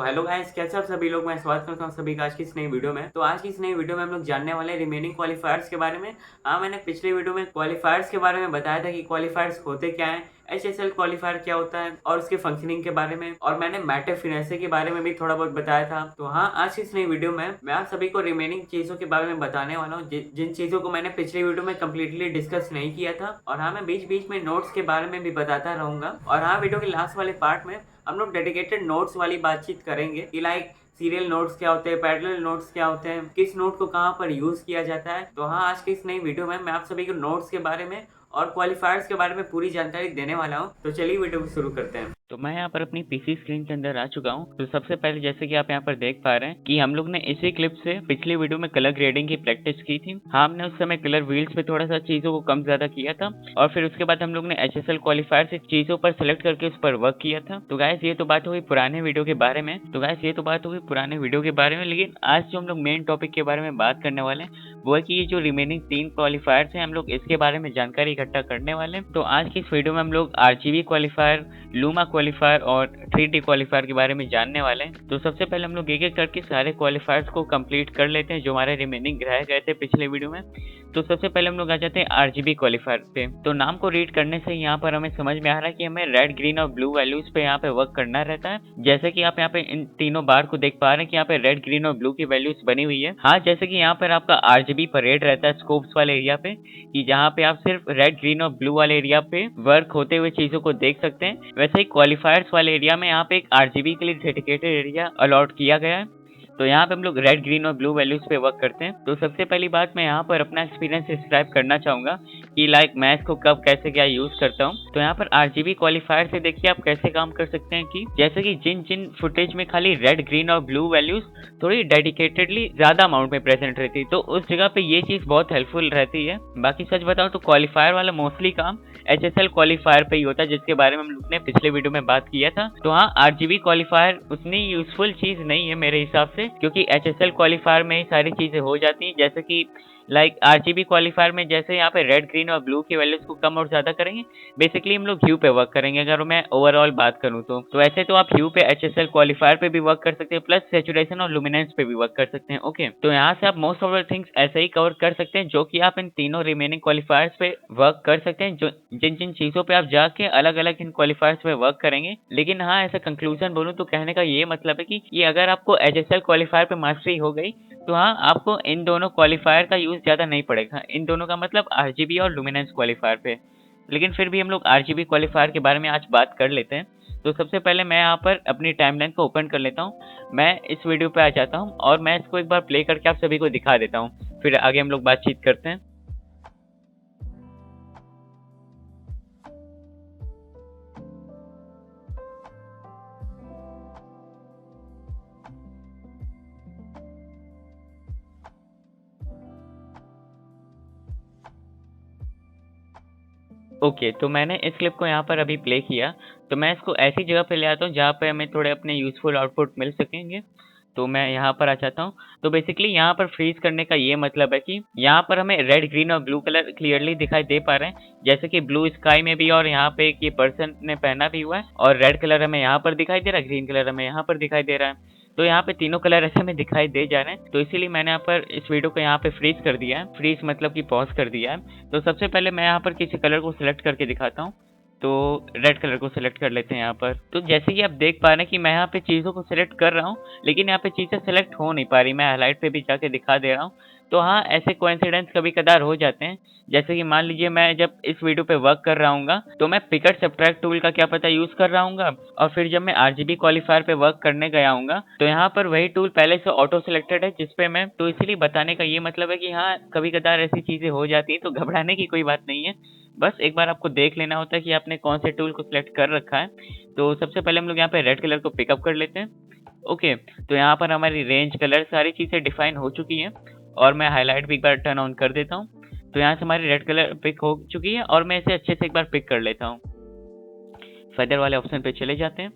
तो hello guys, कैसे आप सभी लोग। मैं स्वागत करता हूँ सभी का आज की इस नई वीडियो में। तो आज की इस नई वीडियो में हम लोग जानने वाले हैं रिमेनिंग क्वालिफायर्स के बारे में। हाँ, मैंने पिछली वीडियो में क्वालिफायर्स के बारे में बताया था कि क्वालिफायर्स होते क्या हैं, HSL क्वालिफायर क्या होता है और उसके फंक्शनिंग के बारे में, और मैंने मैटर फिनेंसे के बारे में भी थोड़ा बहुत बताया था। तो हाँ, आज की इस नई वीडियो में मैं आप सभी को रिमेनिंग चीजों के बारे में बताने वाला हूँ जिन चीजों को मैंने पिछली वीडियो में कम्प्लीटली डिस्कस नहीं किया था। और हाँ, मैं बीच बीच में नोट्स के बारे में भी बताता रहूंगा। और हाँ, वीडियो के लास्ट वाले पार्ट में हम लोग डेडिकेटेड नोट्स वाली बातचीत करेंगे कि लाइक सीरियल नोट्स क्या होते हैं, पैरेलल नोट्स क्या होते हैं, किस नोट को कहाँ पर यूज किया जाता है। तो हाँ, आज की इस नई वीडियो में मैं आप सभी को नोट्स के बारे में और क्वालिफायर्स के बारे में पूरी जानकारी देने वाला हूँ। तो चलिए वीडियो को शुरू करते हैं। तो मैं यहाँ पर अपनी पीसी स्क्रीन के अंदर आ चुका हूँ। तो सबसे पहले जैसे कि आप यहाँ पर देख पा रहे हैं कि हम लोग ने इसी क्लिप से पिछली वीडियो में कलर ग्रेडिंग की प्रैक्टिस की थी। हाँ, हमने उस समय कलर व्हील्स पे थोड़ा सा चीजों को कम ज्यादा किया था और फिर उसके बाद हम लोग ने HSL क्वालिफायर से चीजों पर सिलेक्ट करके उस पर वर्क किया था। तो गाइस ये तो बात हुई पुराने वीडियो के बारे में। लेकिन आज जो हम लोग मेन टॉपिक के बारे में बात करने वाले हैं वो है कि ये जो रिमेनिंग 3 क्वालिफायर्स हैं हम लोग इसके बारे में जानकारी इकट्ठा करने वाले हैं। तो आज की इस वीडियो में हम लोग RGB क्वालिफायर, लूमा क्वालिफायर और 3D क्वालिफायर के बारे में जानने वाले हैं। तो सबसे पहले हम लोग एक एक करके सारे क्वालिफायर्स को कंप्लीट कर लेते हैं जो हमारे रिमेनिंग रह गए थे पिछले वीडियो में। तो सबसे पहले हम लोग आ जाते हैं RGB क्वालिफायर पे। तो नाम को रीड करने से यहाँ पर हमें समझ में आ रहा है कि हमें रेड, ग्रीन और ब्लू वैल्यूज पे यहाँ पे वर्क करना रहता है। जैसे कि आप यहाँ पे इन तीनों बार को देख पा रहे हैं कि यहाँ पे रेड, ग्रीन और ब्लू की वैल्यूज बनी हुई है। हाँ, जैसे कि यहाँ पर आपका RGB परेड रहता है स्कोप्स वाले एरिया पे, कि जहाँ पे आप सिर्फ रेड, ग्रीन और ब्लू वाले एरिया पे वर्क होते हुए चीजों को देख सकते हैं। वैसे ही क्वालिफायर्स वाले एरिया में यहाँ पे एक RGB के लिए डेडिकेटेड एरिया अलॉट किया गया है। तो यहाँ पे हम लोग रेड, ग्रीन और ब्लू वैल्यूज पे वर्क करते हैं। तो सबसे पहली बात मैं यहाँ पर अपना एक्सपीरियंस डिस्क्राइब करना चाहूंगा कि लाइक मैं इसको कब कैसे क्या यूज करता हूँ। तो यहाँ पर RGB क्वालिफायर से देखिए आप कैसे काम कर सकते हैं कि जैसे कि जिन जिन फुटेज में खाली रेड, ग्रीन और ब्लू वैल्यूज थोड़ी डेडिकेटेडली ज्यादा अमाउंट में प्रेजेंट रहती है तो उस जगह पे ये चीज बहुत हेल्पफुल रहती है। बाकी सच बताओ तो क्वालिफायर वाला मोस्टली काम HSL क्वालिफायर पे ही होता है जिसके बारे में हम लोग ने पिछले वीडियो में बात किया था। तो हाँ, RGB क्वालिफायर उतनी यूजफुल चीज नहीं है मेरे हिसाब से, क्योंकि HSL क्वालिफायर में ही सारी चीजें हो जाती हैं। जैसे कि लाइक RGB क्वालिफायर में जैसे यहाँ पे रेड, ग्रीन और ब्लू की वैल्यूज को कम और ज्यादा करेंगे, बेसिकली हम लोग ह्यू पे वर्क करेंगे अगर मैं ओवरऑल बात करूँ तो ऐसे तो आप ह्यू पे HSL क्वालिफायर पे भी वर्क कर सकते हैं, प्लस सेचुरेशन और लुमिनेंस पे भी वर्क कर सकते हैं। ओके, तो यहाँ से आप मोस्ट ऑफ द थिंग्स ऐसे ही कवर कर सकते हैं जो कि आप इन तीनों रिमेनिंग क्वालिफायर्स पे वर्क कर सकते हैं, जो जिन जिन चीजों पे आप जाके अलग अलग इन क्वालिफायर्स पे वर्क करेंगे। लेकिन हाँ, ऐसा कंक्लूजन बोलूँ तो कहने का ये मतलब है कि ये अगर आपको HSL क्वालिफायर पे मास्टरी हो गई तो हाँ, आपको इन दोनों क्वालिफायर का यूज ज्यादा नहीं पड़ेगा। इन दोनों का मतलब RGB और लुमिनेंस क्वालिफायर पे। लेकिन फिर भी हम लोग RGB क्वालिफायर के बारे में आज बात कर लेते हैं। तो सबसे पहले मैं यहाँ पर अपनी टाइमलाइन को ओपन कर लेता हूँ। मैं इस वीडियो पे आ जाता हूँ और मैं इसको एक बार प्ले करके आप सभी को दिखा देता हूँ, फिर आगे हम लोग बातचीत करते हैं। ओके, तो मैंने इस क्लिप को यहाँ पर अभी प्ले किया। तो मैं इसको ऐसी जगह पे ले आता हूँ जहाँ पे हमें थोड़े अपने यूजफुल आउटपुट मिल सकेंगे। तो मैं यहाँ पर आ जाता हूँ। तो बेसिकली यहाँ पर फ्रीज करने का ये मतलब है कि यहाँ पर हमें रेड, ग्रीन और ब्लू कलर क्लियरली दिखाई दे पा रहे हैं, जैसे कि ब्लू स्काई में भी, और यहाँ पे एक ये पर्सन ने पहना भी हुआ है, और रेड कलर हमें यहाँ पर दिखाई दे रहा है, ग्रीन कलर हमें यहाँ पर दिखाई दे रहा है। तो यहाँ पे तीनों कलर ऐसे में दिखाई दे जा रहे हैं। तो इसीलिए मैंने यहाँ पर इस वीडियो को यहाँ पे फ्रीज कर दिया है। फ्रीज मतलब कि पॉज कर दिया है। तो सबसे पहले मैं यहाँ पर किसी कलर को सिलेक्ट करके दिखाता हूँ। तो रेड कलर को सिलेक्ट कर लेते हैं यहाँ पर। तो जैसे कि आप देख पा रहे हैं कि मैं यहाँ पे चीज़ों को सिलेक्ट कर रहा हूँ, लेकिन यहाँ पे चीज़ें सिलेक्ट हो नहीं पा रही। मैं हाईलाइट पे भी जाके दिखा दे रहा हूँ। तो हाँ, ऐसे कोइंसिडेंस कभी कदार हो जाते हैं। जैसे कि मान लीजिए मैं जब इस वीडियो पे वर्क कर रहा हूँ तो मैं पिकट सब्ट्रैक्ट टूल का क्या पता यूज कर रहा हूँ, और फिर जब मैं RGB क्वालिफायर पे वर्क करने गया हूँ तो यहाँ पर वही टूल पहले से ऑटो सिलेक्टेड है जिसपे मैं, तो इसीलिए बताने का ये मतलब है कि हाँ, कभी कदार ऐसी चीजें हो जाती है, तो घबराने की कोई बात नहीं है। बस एक बार आपको देख लेना होता है कि आपने कौन से टूल को सिलेक्ट कर रखा है। तो सबसे पहले हम लोग यहाँ पे रेड कलर को पिकअप कर लेते हैं। ओके, तो यहाँ पर हमारी रेंज, कलर सारी चीजें डिफाइन हो चुकी हैं, और मैं हाईलाइट भी एक बार टर्न ऑन कर देता हूँ। तो यहाँ से हमारी रेड कलर पिक हो चुकी है, और मैं इसे अच्छे से एक बार पिक कर लेता हूँ। फेदर वाले ऑप्शन पे चले जाते हैं।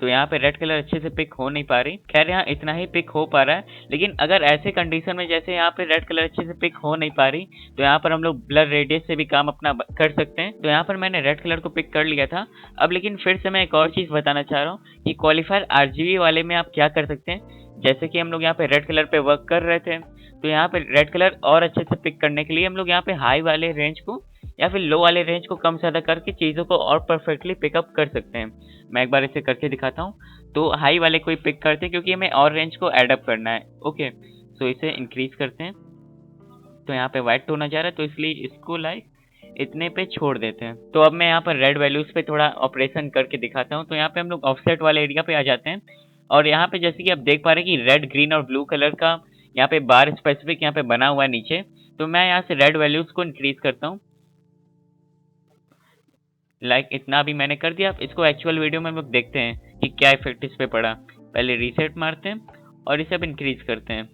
तो यहाँ पे रेड कलर अच्छे से पिक हो नहीं पा रही। खैर यहाँ इतना ही पिक हो पा रहा है, लेकिन अगर ऐसे कंडीशन में जैसे यहाँ पे रेड कलर अच्छे से पिक हो नहीं पा रही, तो यहाँ पर हम लोग ब्लर रेडियस से भी काम अपना कर सकते हैं। तो यहाँ पर मैंने रेड कलर को पिक कर लिया था। अब लेकिन फिर से मैं एक और चीज बताना चाह रहा हूँ कि क्वालिफायर आरजीबी वाले में आप क्या कर सकते हैं। जैसे कि हम लोग यहाँ पे रेड कलर पे वर्क कर रहे थे, तो यहाँ पे रेड कलर और अच्छे से पिक करने के लिए हम लोग यहाँ पे हाई वाले रेंज को या फिर लो वाले रेंज को कम ज्यादा करके चीजों को और परफेक्टली पिकअप कर सकते हैं। मैं एक बार इसे करके दिखाता हूँ। तो हाई वाले को ही पिक करते हैं क्योंकि हमें और रेंज को एडअप करना है। ओके, सो इसे इंक्रीज करते हैं। तो यहाँ पे व्हाइट टोन आ जा रहा है, तो इसलिए इसको लाइक इतने पे छोड़ देते हैं। तो अब मैं यहाँ पर रेड वैल्यूज पे थोड़ा ऑपरेशन करके दिखाता हूँ। तो यहाँ पे हम लोग ऑफसेट वाले एरिया पे आ जाते हैं, और यहाँ पे जैसे कि आप देख पा रहे हैं कि रेड, ग्रीन और ब्लू कलर का यहाँ पे बार स्पेसिफिक यहाँ पे बना हुआ है नीचे। तो मैं यहाँ से रेड वैल्यूज को इंक्रीज करता हूँ, लाइक इतना भी मैंने कर दिया। अब इसको एक्चुअल वीडियो में हम लोग देखते हैं कि क्या इफेक्ट इस पे पड़ा। पहले रीसेट मारते हैं और इसे अब इंक्रीज करते हैं।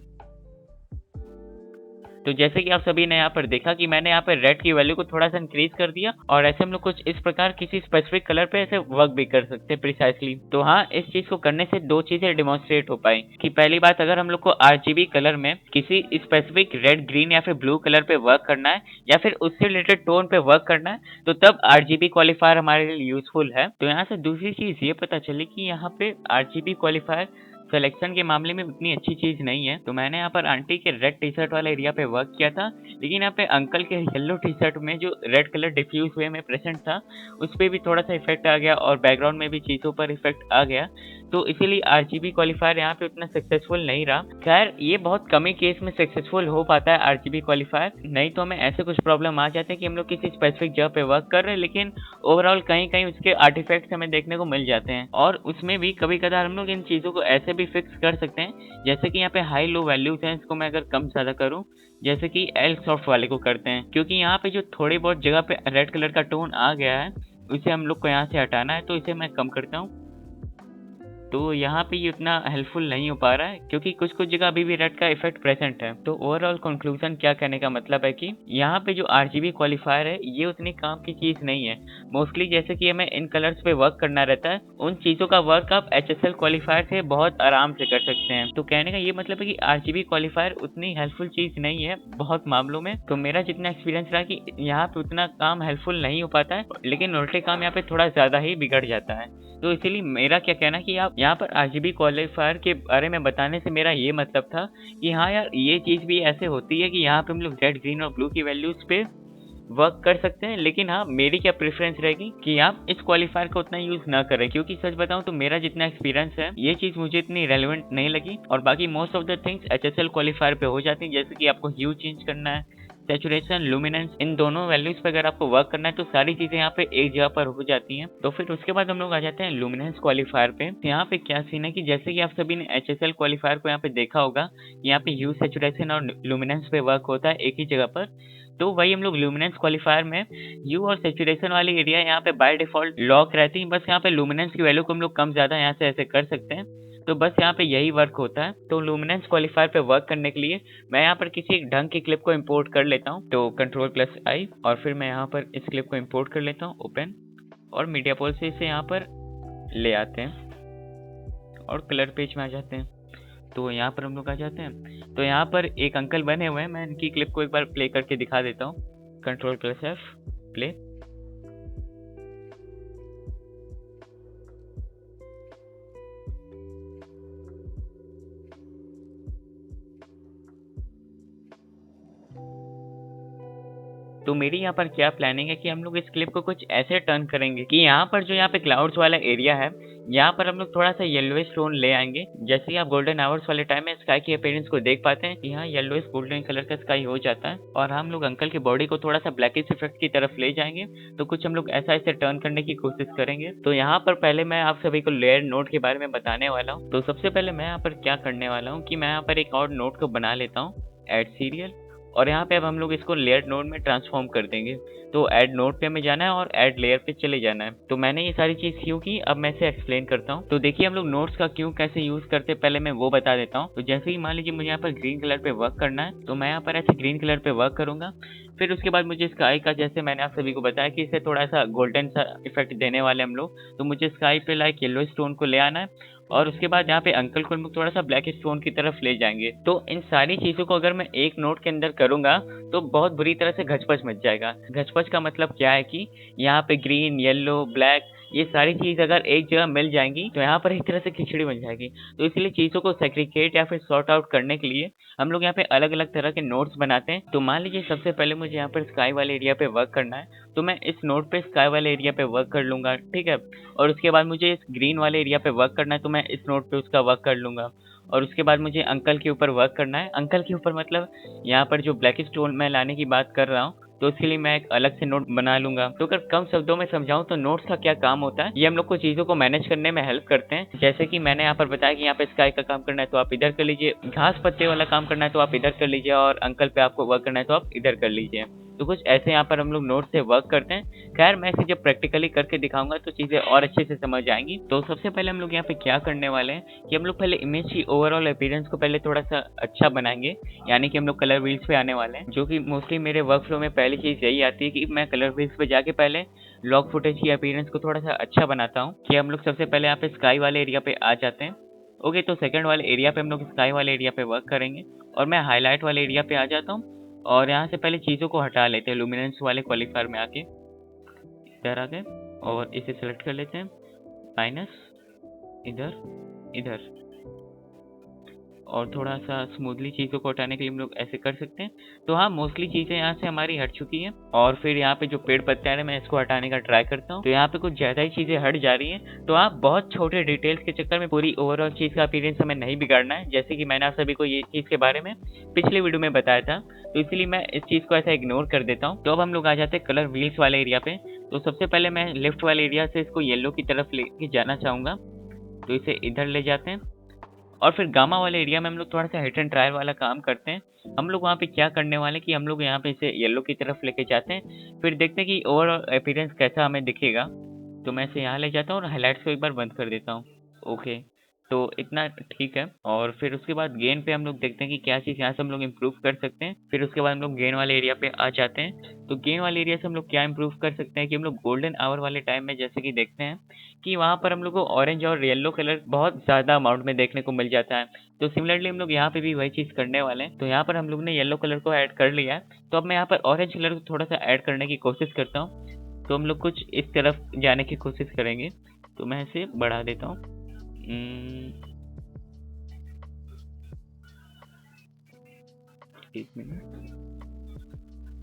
तो जैसे कि आप सभी ने यहाँ पर देखा कि मैंने यहाँ पर रेड की वैल्यू को थोड़ा सा इंक्रीज कर दिया, और ऐसे हम लोग कुछ इस प्रकार किसी स्पेसिफिक कलर पे ऐसे वर्क भी कर सकते हैं प्रिसाइसली। तो हाँ, इस चीज को करने से दो चीजें डिमॉन्स्ट्रेट हो पाई कि पहली बात, अगर हम लोग को आरजीबी कलर में किसी स्पेसिफिक रेड, ग्रीन या फिर ब्लू कलर पे वर्क करना है या फिर उससे रिलेटेड टोन पे वर्क करना है, तो तब आरजीबी क्वालिफायर हमारे लिए यूजफुल है। तो यहाँ से दूसरी चीज ये पता चली कि यहाँ पे आरजीबी क्वालिफायर सिलेक्शन के मामले में उतनी अच्छी चीज नहीं है। तो मैंने यहाँ पर आंटी के रेड टी शर्ट वाले एरिया पे वर्क किया था, लेकिन यहाँ पे अंकल के येलो टी शर्ट में जो रेड कलर डिफ्यूज वे में प्रेजेंट था, उस पर भी थोड़ा सा इफेक्ट आ गया और बैकग्राउंड में भी चीजों पर इफेक्ट आ गया। तो इसीलिए आरजीबी क्वालिफायर यहाँ पे उतना सक्सेसफुल नहीं रहा। खैर, ये बहुत कम ही केस में सक्सेसफुल हो पाता है आरजीबी क्वालिफायर, नहीं तो हमें ऐसे कुछ प्रॉब्लम आ जाते हैं कि हम लोग किसी स्पेसिफिक जगह पे वर्क कर रहे हैं, लेकिन ओवरऑल कहीं कहीं उसके आर्टिफैक्ट्स हमें देखने को मिल जाते हैं। और उसमें भी कभी कदार हम लोग इन चीजों को ऐसे भी फिक्स कर सकते हैं, जैसे कि यहाँ पे हाई लो वैल्यूज हैं, इसको मैं अगर कम ज्यादा करूँ, जैसे कि एल सॉफ्ट वाले को करते हैं, क्योंकि यहाँ पे जो थोड़ी बहुत जगह पे रेड कलर का टोन आ गया है, उसे हम लोग को यहाँ से हटाना है। तो इसे मैं कम करता हूँ। तो यहाँ पे ये उतना हेल्पफुल नहीं हो पा रहा है, क्योंकि कुछ कुछ जगह अभी भी रेड का इफेक्ट प्रेजेंट है। तो ओवरऑल कंक्लूजन क्या कहने का मतलब है कि यहाँ पे जो आरजीबी क्वालिफायर है, ये उतनी काम की चीज नहीं है। मोस्टली जैसे कि हमें इन कलर्स पे वर्क करना रहता है, उन चीजों का वर्क आप एचएसएल क्वालिफायर से बहुत आराम से कर सकते हैं। तो कहने का ये मतलब है कि आरजीबी क्वालिफायर उतनी हेल्पफुल चीज नहीं है बहुत मामलों में। तो मेरा जितना एक्सपीरियंस रहा कि यहाँ पे उतना काम हेल्पफुल नहीं हो पाता है, लेकिन उल्टे काम यहाँ पे थोड़ा ज्यादा ही बिगड़ जाता है। तो इसीलिए मेरा क्या कहना कि आप यहाँ पर आरजीबी क्वालिफायर के बारे में बताने से मेरा ये मतलब था कि हाँ यार, ये चीज भी ऐसे होती है कि यहाँ पे हम लोग रेड, ग्रीन और ब्लू की वैल्यूज पे वर्क कर सकते हैं। लेकिन हाँ, मेरी क्या प्रेफरेंस रहेगी कि आप इस क्वालिफायर का उतना यूज ना करें, क्योंकि सच बताऊं तो मेरा जितना एक्सपीरियंस है, ये चीज मुझे इतनी रेलेवेंट नहीं लगी। और बाकी most of the things HSL qualifier पे हो जाती है, जैसे कि आपको ह्यू चेंज करना है, सैचुरेशन, लुमिनेंस, इन दोनों वैल्यूज पे अगर आपको वर्क करना है, तो सारी चीजें यहाँ पे एक जगह पर हो जाती हैं। तो फिर उसके बाद हम लोग आ जाते हैं लुमिनेंस क्वालिफायर पे। यहाँ पे क्या सीन है कि जैसे कि आप सभी ने एचएसएल क्वालिफायर को यहाँ पे देखा होगा, यहाँ पे ह्यू, सैचुरेशन और लुमिनेंस पे वर्क होता है एक ही जगह पर। तो वही हम लोग लुमिनेंस क्वालिफायर में ह्यू और सैचुरेशन वाली एरिया यहाँ पे बाय डिफॉल्ट लॉक रहती है। बस यहाँ पे लुमिनेंस की वैल्यू को हम लोग कम ज्यादा यहाँ से ऐसे कर सकते हैं। तो बस यहाँ पे यही वर्क होता है। तो लुमिनेंस क्वालिफायर पे वर्क करने के लिए मैं यहाँ पर किसी एक ढंग की क्लिप को इंपोर्ट कर लेता हूँ। तो Ctrl+I, और फिर मैं यहाँ पर इस क्लिप को इंपोर्ट कर लेता हूँ, ओपन, और मीडिया पोल से इसे यहाँ पर ले आते हैं और कलर पेज में आ जाते हैं। तो यहाँ पर हम लोग आ जाते हैं। तो यहाँ पर एक अंकल बने हुए हैं, मैं इनकी क्लिप को एक बार प्ले करके दिखा देता हूँ। Ctrl+F, play. तो मेरी यहाँ पर क्या प्लानिंग है कि हम लोग इस क्लिप को कुछ ऐसे टर्न करेंगे कि यहाँ पर जो यहाँ पे क्लाउड्स वाला एरिया है, यहाँ पर हम लोग थोड़ा सा येलोइश टोन ले आएंगे। जैसे ही आप गोल्डन आवर्स वाले टाइम में स्काई की अपीयरेंस को देख पाते हैं, यहाँ येलोइश गोल्डन कलर का स्काई हो जाता है, और हम लोग अंकल की बॉडी को थोड़ा सा ब्लैकिश इफेक्ट की तरफ ले जाएंगे। तो कुछ हम लोग ऐसा ऐसे टर्न करने की कोशिश करेंगे। तो यहाँ पर पहले मैं आप सभी को लेयर नोड के बारे में बताने वाला हूँ। तो सबसे पहले मैं यहाँ पर क्या करने वाला हूँ कि मैं यहाँ पर एक और नोड को बना लेता हूँ, एड सीरियल, और यहाँ पे अब हम लोग इसको लेयर नोड में ट्रांसफॉर्म कर देंगे। तो ऐड नोड पे हमें जाना है और ऐड लेयर पे चले जाना है। तो मैंने ये सारी चीज क्यों की, अब मैं इसे एक्सप्लेन करता हूँ। तो देखिए, हम लोग नोड्स का क्यों कैसे यूज करते हैं, पहले मैं वो बता देता हूँ। तो जैसे ही मान लीजिए मुझे यहाँ पर ग्रीन कलर पे वर्क करना है, तो मैं यहाँ पर ऐसे ग्रीन कलर पे वर्क करूंगा। फिर उसके बाद मुझे स्काई का, जैसे मैंने आप सभी को बताया कि इसे थोड़ा सा गोल्डन सा इफेक्ट देने वाले हम लोग, तो मुझे स्काई पे लाइक येलो स्टोन को ले आना है और उसके बाद यहाँ पे अंकल को हम लोग थोड़ा सा ब्लैक स्टोन की तरफ ले जाएंगे। तो इन सारी चीजों को अगर मैं एक नोट के अंदर करूंगा तो बहुत बुरी तरह से घचपच मच जाएगा। घचपच का मतलब क्या है कि यहाँ पे ग्रीन, येलो, ब्लैक, ये सारी चीज अगर एक जगह मिल जाएंगी तो यहाँ पर एक तरह से खिचड़ी बन जाएगी। तो इसलिए चीजों को सेग्रीगेट या फिर सॉर्ट आउट करने के लिए हम लोग यहाँ पे अलग अलग तरह के नोट्स बनाते हैं। तो मान लीजिए सबसे पहले मुझे यहाँ पर स्काई वाले एरिया पे वर्क करना है, तो मैं इस नोट पे स्काई वाले एरिया पे वर्क कर लूंगा, ठीक है। और उसके बाद मुझे इस ग्रीन वाले एरिया पे वर्क करना है, तो मैं इस नोट पे उसका वर्क कर लूंगा। और उसके बाद मुझे अंकल के ऊपर वर्क करना है। अंकल के ऊपर मतलब यहाँ पर जो ब्लैक स्टोन मैं लाने की बात कर रहा हूँ, तो उसके लिए मैं एक अलग से नोट बना लूंगा। तो अगर कम शब्दों में समझाऊं तो नोट्स का क्या काम होता है, ये हम लोग को चीजों को मैनेज करने में हेल्प करते हैं। जैसे कि मैंने यहाँ पर बताया कि यहाँ पे स्काई का काम करना है तो आप इधर कर लीजिए, घास पत्ते वाला काम करना है तो आप इधर कर लीजिए, और अंकल पे आपको वर्क करना है तो आप इधर कर लीजिए। तो कुछ ऐसे यहाँ पर हम लोग नोट से वर्क करते हैं। खैर मैं इसे जब प्रैक्टिकली करके दिखाऊंगा तो चीजें और अच्छे से समझ आएंगी। तो सबसे पहले हम लोग यहाँ पे क्या करने वाले हैं कि हम लोग पहले इमेज की ओवरऑल अपीयरेंस को पहले थोड़ा सा अच्छा बनाएंगे, यानी कि हम लोग कलर व्हील्स पे आने वाले हैं, जो कि मोस्टली मेरे वर्क फ्लो में पहली चीज यही आती है कि मैं कलर व्हील्स पे जाके पहले लॉग फुटेज की अपीयरेंस को थोड़ा सा अच्छा बनाता हूँ। कि हम लोग सबसे पहले यहाँ पे स्काई वाले एरिया पे आ जाते हैं। ओके, तो सेकंड वाले एरिया पे हम लोग स्काई वाले एरिया पे वर्क करेंगे और मैं हाईलाइट वाले एरिया पे आ जाता हूँ और यहाँ से पहले चीज़ों को हटा लेते हैं। लुमिनेंस वाले क्वालिफायर में आके इधर आ गए और इसे सेलेक्ट कर लेते हैं, माइनस इधर इधर, और थोड़ा सा स्मूथली चीज़ों को हटाने के लिए हम लोग ऐसे कर सकते हैं। तो हाँ, मोस्टली चीज़ें यहाँ से हमारी हट चुकी हैं। और फिर यहाँ पे जो पेड़ पत्ते आ रहे हैं मैं इसको हटाने का ट्राई करता हूँ, तो यहाँ पे कुछ ज़्यादा ही चीज़ें हट जा रही हैं। तो आप बहुत छोटे डिटेल्स के चक्कर में पूरी ओवरऑल चीज़ का अपीयरेंस हमें नहीं बिगाड़ना है, जैसे कि मैंने आप सभी को ये चीज़ के बारे में पिछले वीडियो में बताया था, तो इसलिए मैं इस चीज़ को ऐसा इग्नोर कर देता हूँ। तो अब हम लोग आ जाते हैं कलर व्हील्स वाले एरिया पे। तो सबसे पहले मैं लेफ्ट वाले एरिया से इसको येलो की तरफ लेके जाना चाहूँगा, तो इसे इधर ले जाते हैं। और फिर गामा वाले एरिया में हम लोग थोड़ा सा हिट एंड ट्रायल वाला काम करते हैं। हम लोग वहाँ पे क्या करने वाले कि हम लोग यहाँ पे इसे येलो की तरफ लेके जाते हैं, फिर देखते हैं कि ओवरऑल अपीयरेंस कैसा हमें दिखेगा। तो मैं इसे यहाँ ले जाता हूँ और हाईलाइट्स को एक बार बंद कर देता हूँ। ओके, तो इतना ठीक है। और फिर उसके बाद गेन पे हम लोग देखते हैं कि क्या चीज़ यहाँ से हम लोग इम्प्रूव कर सकते हैं। फिर उसके बाद हम लोग गेन वाले एरिया पे आ जाते हैं। तो गेन वाले एरिया से हम लोग क्या इम्प्रूव कर सकते हैं कि हम लोग गोल्डन आवर वाले टाइम में जैसे कि देखते हैं कि वहाँ पर हम लोग को ऑरेंज और येलो कलर बहुत ज़्यादा अमाउंट में देखने को मिल जाता है। तो सिमिलरली हम लोग यहाँ पे भी वही चीज़ करने वाले हैं। तो यहाँ पर हम लोग ने येलो कलर को ऐड कर लिया है, तो अब मैं यहाँ पर ऑरेंज कलर को थोड़ा सा ऐड करने की कोशिश करता हूँ। तो हम लोग कुछ इस तरफ जाने की कोशिश करेंगे। तो मैं इसे बढ़ा देता हूँ, एक मिनट,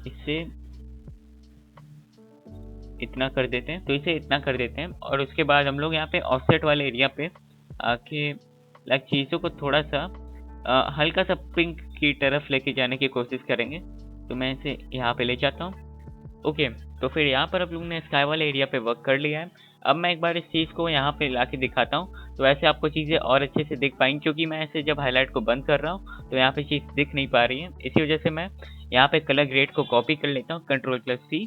इससे इतना कर देते हैं। तो इसे इतना कर देते हैं और उसके बाद हम लोग यहाँ पे ऑफसेट वाले एरिया पे आके लाइक चीज़ों को थोड़ा सा हल्का सा पिंक की तरफ लेके जाने की कोशिश करेंगे। तो मैं इसे यहाँ पे ले जाता हूँ। ओके, तो फिर यहाँ पर आप लोगों ने स्काई वाले एरिया पे वर्क कर लिया है। अब मैं एक बार इस चीज़ को यहाँ पे ला के दिखाता हूँ, तो ऐसे आपको चीज़ें और अच्छे से दिख पाएंगी, क्योंकि मैं ऐसे जब हाईलाइट को बंद कर रहा हूँ तो यहाँ पे चीज़ दिख नहीं पा रही है। इसी वजह से मैं यहाँ पे कलर ग्रेड को कॉपी कर लेता हूँ, Ctrl+C,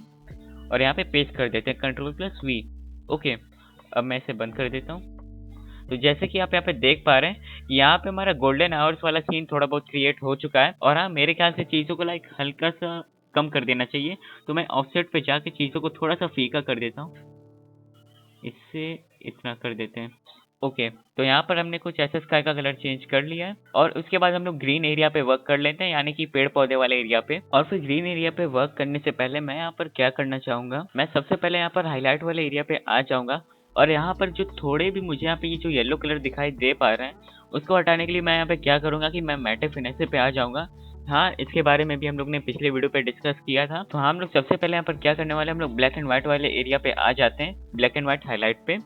और यहाँ पे पेस्ट कर देते हैं Ctrl+V। ओके, अब मैं इसे बंद कर देता हूँ। तो जैसे कि आप यहाँ पे देख पा रहे हैं, यहाँ पे हमारा गोल्डन आवर्स वाला सीन थोड़ा बहुत क्रिएट हो चुका है। और हाँ, मेरे ख्याल से चीज़ों को लाइक हल्का सा कम कर देना चाहिए। तो मैं ऑफसेट पे जाके चीज़ों को थोड़ा सा फीका कर देता हूँ, इससे इतना कर देते हैं। ओके, तो यहाँ पर हमने कुछ ऐसा स्काई का कलर चेंज कर लिया है। और उसके बाद हम लोग ग्रीन एरिया पे वर्क कर लेते हैं, यानी कि पेड़ पौधे वाले एरिया पे। और फिर ग्रीन एरिया पे वर्क करने से पहले मैं यहाँ पर क्या करना चाहूँगा, मैं सबसे पहले यहाँ पर हाईलाइट वाले एरिया पे आ जाऊँगा। और यहाँ पर जो थोड़े भी मुझे यहाँ पे ये जो येलो कलर दिखाई दे पा रहे हैं, उसको हटाने के लिए मैं यहाँ पे क्या करूँगा कि मैं मैटे फिनेसे पे आ जाऊँगा। हाँ, इसके बारे में भी हम लोग ने पिछले वीडियो पे डिस्कस किया था। तो हाँ, हम लोग सबसे पहले यहाँ पर क्या करने वाले, हम लोग ब्लैक एंड व्हाइट वाले एरिया पे आ जाते हैं, ब्लैक एंड व्हाइट हाईलाइट पे।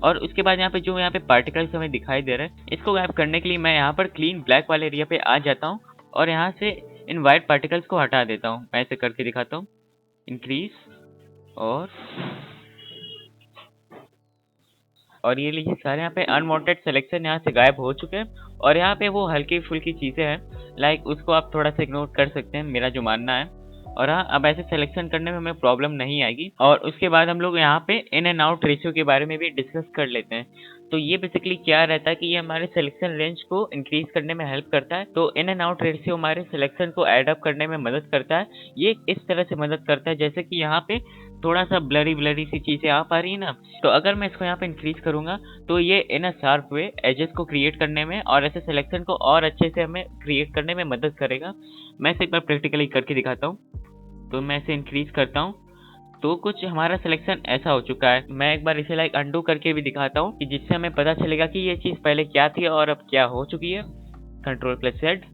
और उसके बाद यहाँ पे जो यहाँ पे पार्टिकल्स हमें दिखाई दे रहे हैं, इसको गायब करने के लिए मैं यहाँ पर क्लीन ब्लैक वाले एरिया पे आ जाता हूँ और यहाँ से इन व्हाइट पार्टिकल्स को हटा देता हूँ। मैं इसे करके दिखाता हूँ, इंक्रीज, और ये लीजिए सारे यहाँ पे अनवांटेड सिलेक्शन यहाँ से गायब हो चुके हैं। और यहाँ पे वो हल्की फुल्की चीज़ें हैं, लाइक उसको आप थोड़ा सा इग्नोर कर सकते हैं, मेरा जो मानना है। और हाँ, अब ऐसे सिलेक्शन करने में हमें प्रॉब्लम नहीं आएगी। और उसके बाद हम लोग यहाँ पे इन एंड आउट रेशियो के बारे में भी डिस्कस कर लेते हैं। तो ये बेसिकली क्या रहता है कि ये हमारे सिलेक्शन रेंज को इंक्रीज करने में हेल्प करता है। तो इन एंड आउट रेशियो हमारे सिलेक्शन को एड अप करने में मदद करता है। ये इस तरह से मदद करता है जैसे कि यहाँ पे थोड़ा सा ब्लरी ब्लरी सी चीजें आ पा रही है ना, तो अगर मैं इसको यहाँ पे इंक्रीज करूंगा तो ये इन अ शार्प वे एजेस को क्रिएट करने में और ऐसे सिलेक्शन को और अच्छे से हमें क्रिएट करने में मदद करेगा। मैं इसे एक बार प्रैक्टिकली करके दिखाता हूँ। तो मैं इसे इंक्रीज करता हूँ तो कुछ हमारा सिलेक्शन ऐसा हो चुका है। मैं एक बार इसे लाइक अंडू करके भी दिखाता हूँ कि जिससे हमें पता चलेगा कि ये चीज़ पहले क्या थी और अब क्या हो चुकी है। कंट्रोल प्लस जेड,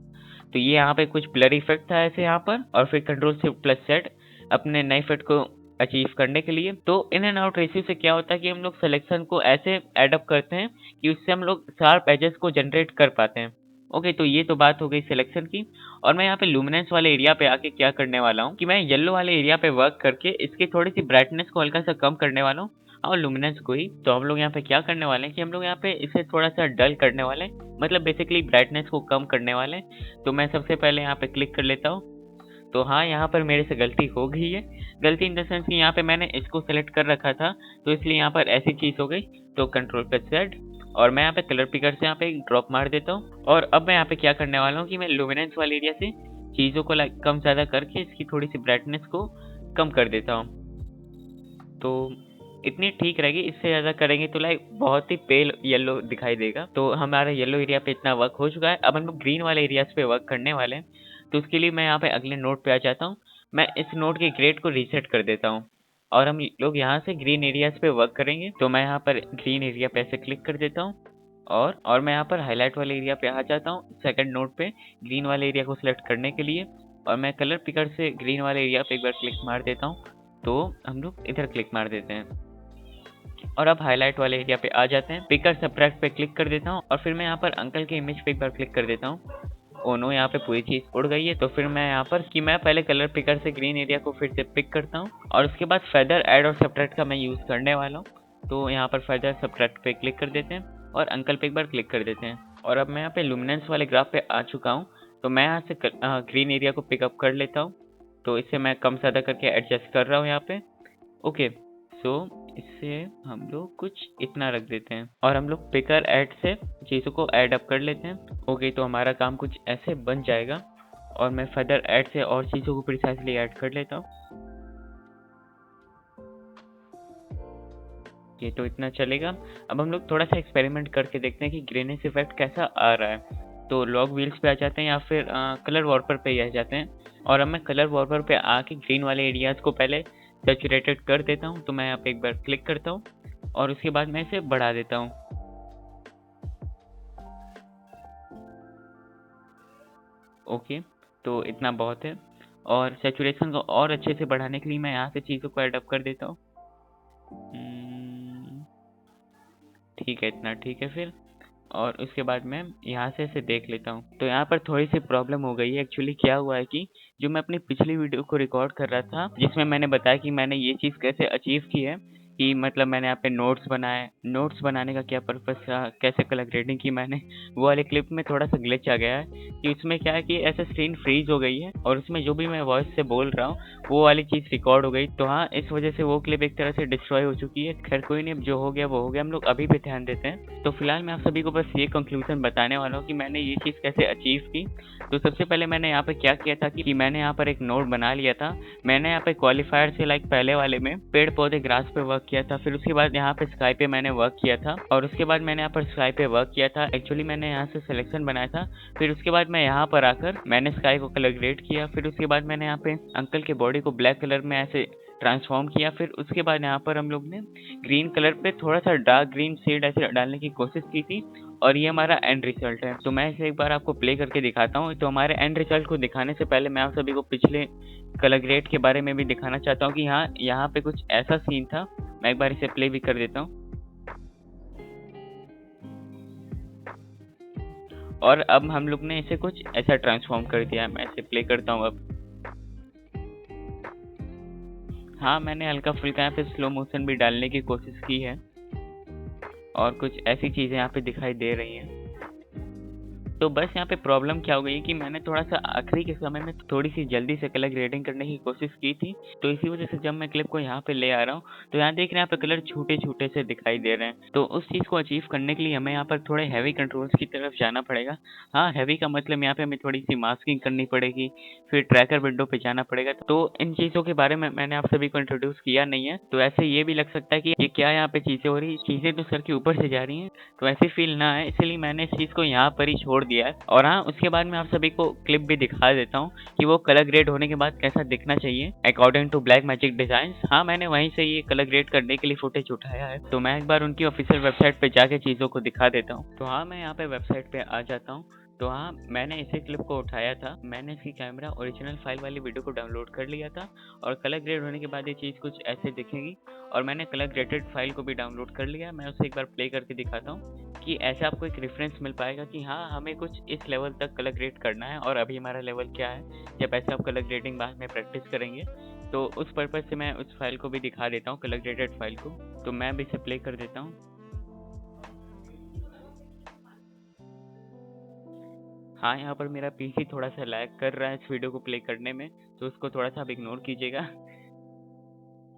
तो ये यहाँ पे कुछ ब्लर इफेक्ट था ऐसे यहाँ पर, और फिर कंट्रोल शिफ्ट प्लस जेड अपने नए इफेक्ट को अचीव करने के लिए। तो इन एंड आउट रेशियो से क्या होता है कि हम लोग सिलेक्शन को ऐसे एडअप करते हैं कि उससे हम लोग शार्प एजेस को जनरेट कर पाते हैं। ओके, तो ये तो बात हो गई सिलेक्शन की। और मैं यहाँ पे लुमिनेंस वाले एरिया पे आके क्या करने वाला हूँ कि मैं येलो वाले एरिया पे वर्क करके इसकी थोड़ी सी ब्राइटनेस को हल्का सा कम करने वाला हूँ और लुमिनेंस को ही। तो हम लोग यहाँ पे क्या करने वाले हैं कि हम लोग यहाँ पे इसे थोड़ा सा डल करने वाले हैं, मतलब बेसिकली ब्राइटनेस को कम करने वाले हैं। तो मैं सबसे पहले यहाँ पे क्लिक कर लेता हूँ। तो हाँ, यहाँ पर मेरे से गलती हो गई है। गलती इन द सेंस कि यहाँ पे मैंने इसको सेलेक्ट कर रखा था, तो इसलिए यहाँ पर ऐसी चीज़ हो गई। तो कंट्रोल प्लस जेड, और मैं यहाँ पे कलर पिकर से यहाँ पे ड्रॉप मार देता हूँ। और अब मैं यहाँ पे क्या करने वाला हूँ कि मैं लुमिनेंस वाले एरिया से चीज़ों को लाइक कम ज़्यादा करके इसकी थोड़ी सी ब्राइटनेस को कम कर देता हूँ। तो इतनी ठीक रहेगी, इससे ज़्यादा करेंगे तो लाइक बहुत ही पेल येलो दिखाई देगा। तो हमारा येलो एरिया पे इतना वर्क हो चुका है। अब हम लोग ग्रीन वाले एरियाज पे वर्क करने वाले हैं। तो उसके लिए मैं यहाँ पे अगले नोड पे आ जाता हूँ। मैं इस नोड के ग्रेड को रीसेट कर देता हूँ और हम लोग यहाँ से ग्रीन एरियाज पे वर्क करेंगे। तो मैं यहाँ पर ग्रीन एरिया पे ऐसे क्लिक कर देता हूँ और मैं यहाँ पर हाईलाइट वाले एरिया पे आ जाता हूँ सेकंड नोड पे ग्रीन वाले एरिया को सिलेक्ट करने के लिए। और मैं कलर पिकर से ग्रीन वाले एरिया पे एक बार क्लिक मार देता हूँ। तो हम लोग इधर क्लिक मार देते हैं और अब हाईलाइट वाले एरिया पे आ जाते हैं। पिकर सब्ट्रैक्ट पे क्लिक कर देता हूँ और फिर मैं यहाँ पर अंकल के इमेज पे एक बार क्लिक कर देता हूँ। ओ नो, यहाँ पे पूरी चीज उड़ गई है। तो फिर मैं यहाँ पर कि मैं पहले कलर पिकर से ग्रीन एरिया को फिर से पिक करता हूँ और उसके बाद फेदर ऐड और सब्ट्रैक्ट का मैं यूज करने वाला हूँ। तो यहाँ पर फेदर सब्ट्रैक्ट पे क्लिक कर देते हैं और अंकल पे एक बार क्लिक कर देते हैं। और अब मैं यहाँ पे लुमिनेंस वाले ग्राफ पे आ चुका हूँ। तो मैं यहाँ से ग्रीन एरिया को पिकअप कर लेता हूँ। तो इससे मैं कम ज़्यादा करके एडजस्ट कर रहा हूँ यहाँ पे। ओके, सो इससे हम लोग कुछ इतना रख देते हैं और हम लोग पिकर ऐड से चीज़ों को ऐड अप कर लेते हैं। ओके, तो हमारा काम कुछ ऐसे बन जाएगा और मैं फर्दर ऐड से और चीज़ों को प्रिसाइजली ऐड कर लेता हूँ। ये तो इतना चलेगा। अब हम लोग थोड़ा सा एक्सपेरिमेंट करके देखते हैं कि ग्रेनेस इफेक्ट कैसा आ रहा है। तो लॉग व्हील्स पे आ जाते हैं या फिर कलर वॉर्पर पे ही आ जाते हैं। और अब मैं कलर वॉर्पर पे आके ग्रीन वाले एरियाज को पहले सैचुरेटेड कर देता हूँ। तो मैं यहाँ पे एक बार क्लिक करता हूँ और उसके बाद मैं इसे बढ़ा देता हूँ। ओके, तो इतना बहुत है। और सैचुरेशन को और अच्छे से बढ़ाने के लिए मैं यहाँ से चीज़ों को एडअप कर देता हूँ। ठीक है, इतना ठीक है फिर। और उसके बाद मैं यहाँ से इसे देख लेता हूँ। तो यहाँ पर थोड़ी सी प्रॉब्लम हो गई है। एक्चुअली क्या हुआ है कि जो मैं अपनी पिछली वीडियो को रिकॉर्ड कर रहा था जिसमें मैंने बताया कि मैंने ये चीज़ कैसे अचीव की है कि मतलब मैंने यहाँ पे नोट्स बनाए, नोट्स बनाने का क्या पर्पस था, कैसे कलर ग्रेडिंग की मैंने, वो वाले क्लिप में थोड़ा सा ग्लिच आ गया है कि उसमें क्या है कि ऐसे स्क्रीन फ्रीज हो गई है और उसमें जो भी मैं वॉइस से बोल रहा हूँ वो वाली चीज़ रिकॉर्ड हो गई। तो हाँ, इस वजह से वो क्लिप एक तरह से डिस्ट्रॉय हो चुकी है। खैर कोई नहीं, अब जो हो गया वो हो गया, हम लोग अभी पे ध्यान देते हैं। तो फिलहाल मैं आप सभी को बस ये कंक्लूजन बताने वाला हूँ कि मैंने ये चीज़ कैसे अचीव की। तो सबसे पहले मैंने यहाँ पे क्या किया था कि मैंने यहाँ पर एक नोड बना लिया था। मैंने यहाँ पे क्वालिफायर से लाइक पहले वाले में पेड़ पौधे ग्रास पे वर्क किया था, फिर उसके बाद यहाँ पे स्काई पे मैंने वर्क किया था और उसके बाद मैंने यहाँ पर स्काई पे वर्क किया था। एक्चुअली मैंने यहाँ से सिलेक्शन बनाया था, फिर उसके बाद मैं यहाँ पर आकर मैंने स्काई को कलर ग्रेड किया, फिर उसके बाद मैंने यहाँ पे अंकल के बॉडी को ब्लैक कलर में ऐसे ट्रांसफॉर्म किया, फिर उसके बाद यहाँ पर हम लोग ने ग्रीन कलर पे थोड़ा सा डार्क ग्रीन शेड ऐसे डालने की कोशिश की थी और ये हमारा एंड रिजल्ट है। तो मैं इसे एक बार आपको प्ले करके दिखाता हूँ। तो हमारे एंड रिजल्ट को दिखाने से पहले मैं आप सभी को पिछले कलर ग्रेड के बारे में भी दिखाना चाहता हूँ कि हाँ, यहाँ पे कुछ ऐसा सीन था। मैं एक बार इसे प्ले भी कर देता हूँ और अब हम लोग ने इसे कुछ ऐसा ट्रांसफॉर्म कर दिया है। मैं इसे प्ले करता हूँ अब। हाँ, मैंने हल्का फुल्का यहाँ पे स्लो मोशन भी डालने की कोशिश की है और कुछ ऐसी चीज़ें यहाँ पे दिखाई दे रही हैं। तो बस यहाँ पे प्रॉब्लम क्या हो गई कि मैंने थोड़ा-सा आखिरी के समय में थोड़ी-सी जल्दी से कलर ग्रेडिंग करने की कोशिश की थी, तो इसी वजह से जब मैं क्लिप को यहाँ पे ले आ रहा हूँ, तो यहाँ देख रहे हैं यहाँ पे कलर छोटे-छोटे से दिखाई दे रहे हैं। तो उस चीज़ को अचीव करने के लिए हमें यहाँ पर थोड़े हेवी कंट्रोल्स की तरफ जाना पड़ेगा। हाँ, हेवी का मतलब यहाँ पे हमें थोड़ी-सी मास्किंग करनी पड़ेगी, फिर ट्रैकर विंडो पे जाना पड़ेगा। तो इन चीज़ों के बारे में मैंने आप सभी को इंट्रोड्यूस किया नहीं है, तो ऐसे ये भी लग सकता है कि ये क्या यहाँ पे चीज़ें हो रही हैं, चीज़ें तो सर के ऊपर से जा रही हैं, तो ऐसी फील ना आए, इसलिए मैंने इस चीज़ को यहाँ पर ही छोड़ दिया है। और हाँ, उसके बाद मैं आप सभी को क्लिप भी दिखा देता हूँ कि वो कलर ग्रेड होने के बाद कैसा दिखना चाहिए according to black magic designs. हाँ, मैंने वहीं से ये कलर ग्रेड करने के लिए फुटेज उठाया है, तो मैं एक बार उनकी ऑफिशियल वेबसाइट पे जाके चीज़ों को दिखा देता हूँ। तो हाँ, मैं यहाँ पे वेबसाइट पे आ जाता हूँ। तो हाँ, मैंने इसी क्लिप को उठाया था, मैंने इसकी कैमरा ओरिजिनल फाइल वाली वीडियो को डाउनलोड कर लिया था और कलर ग्रेड होने के बाद ये चीज़ कुछ ऐसे दिखेगी। और मैंने कलर ग्रेडेड फाइल को भी डाउनलोड कर लिया। मैं उसे एक बार प्ले करके दिखाता हूँ कि ऐसे आपको एक रेफरेंस मिल पाएगा कि हाँ, हमें कुछ इस लेवल तक कलर ग्रेड करना है और अभी हमारा लेवल क्या है। जब ऐसे आप कलर ग्रेडिंग बाद में प्रैक्टिस करेंगे, तो उस पर्पज़ से मैं उस फाइल को भी दिखा देता हूँ, कलर ग्रेडेड फाइल को। तो मैं भी इसे प्ले कर देता हूँ। हाँ, यहाँ पर मेरा पीसी थोड़ा-सा लैग कर रहा है इस वीडियो को प्ले करने में, तो उसको थोड़ा-सा आप इग्नोर कीजिएगा।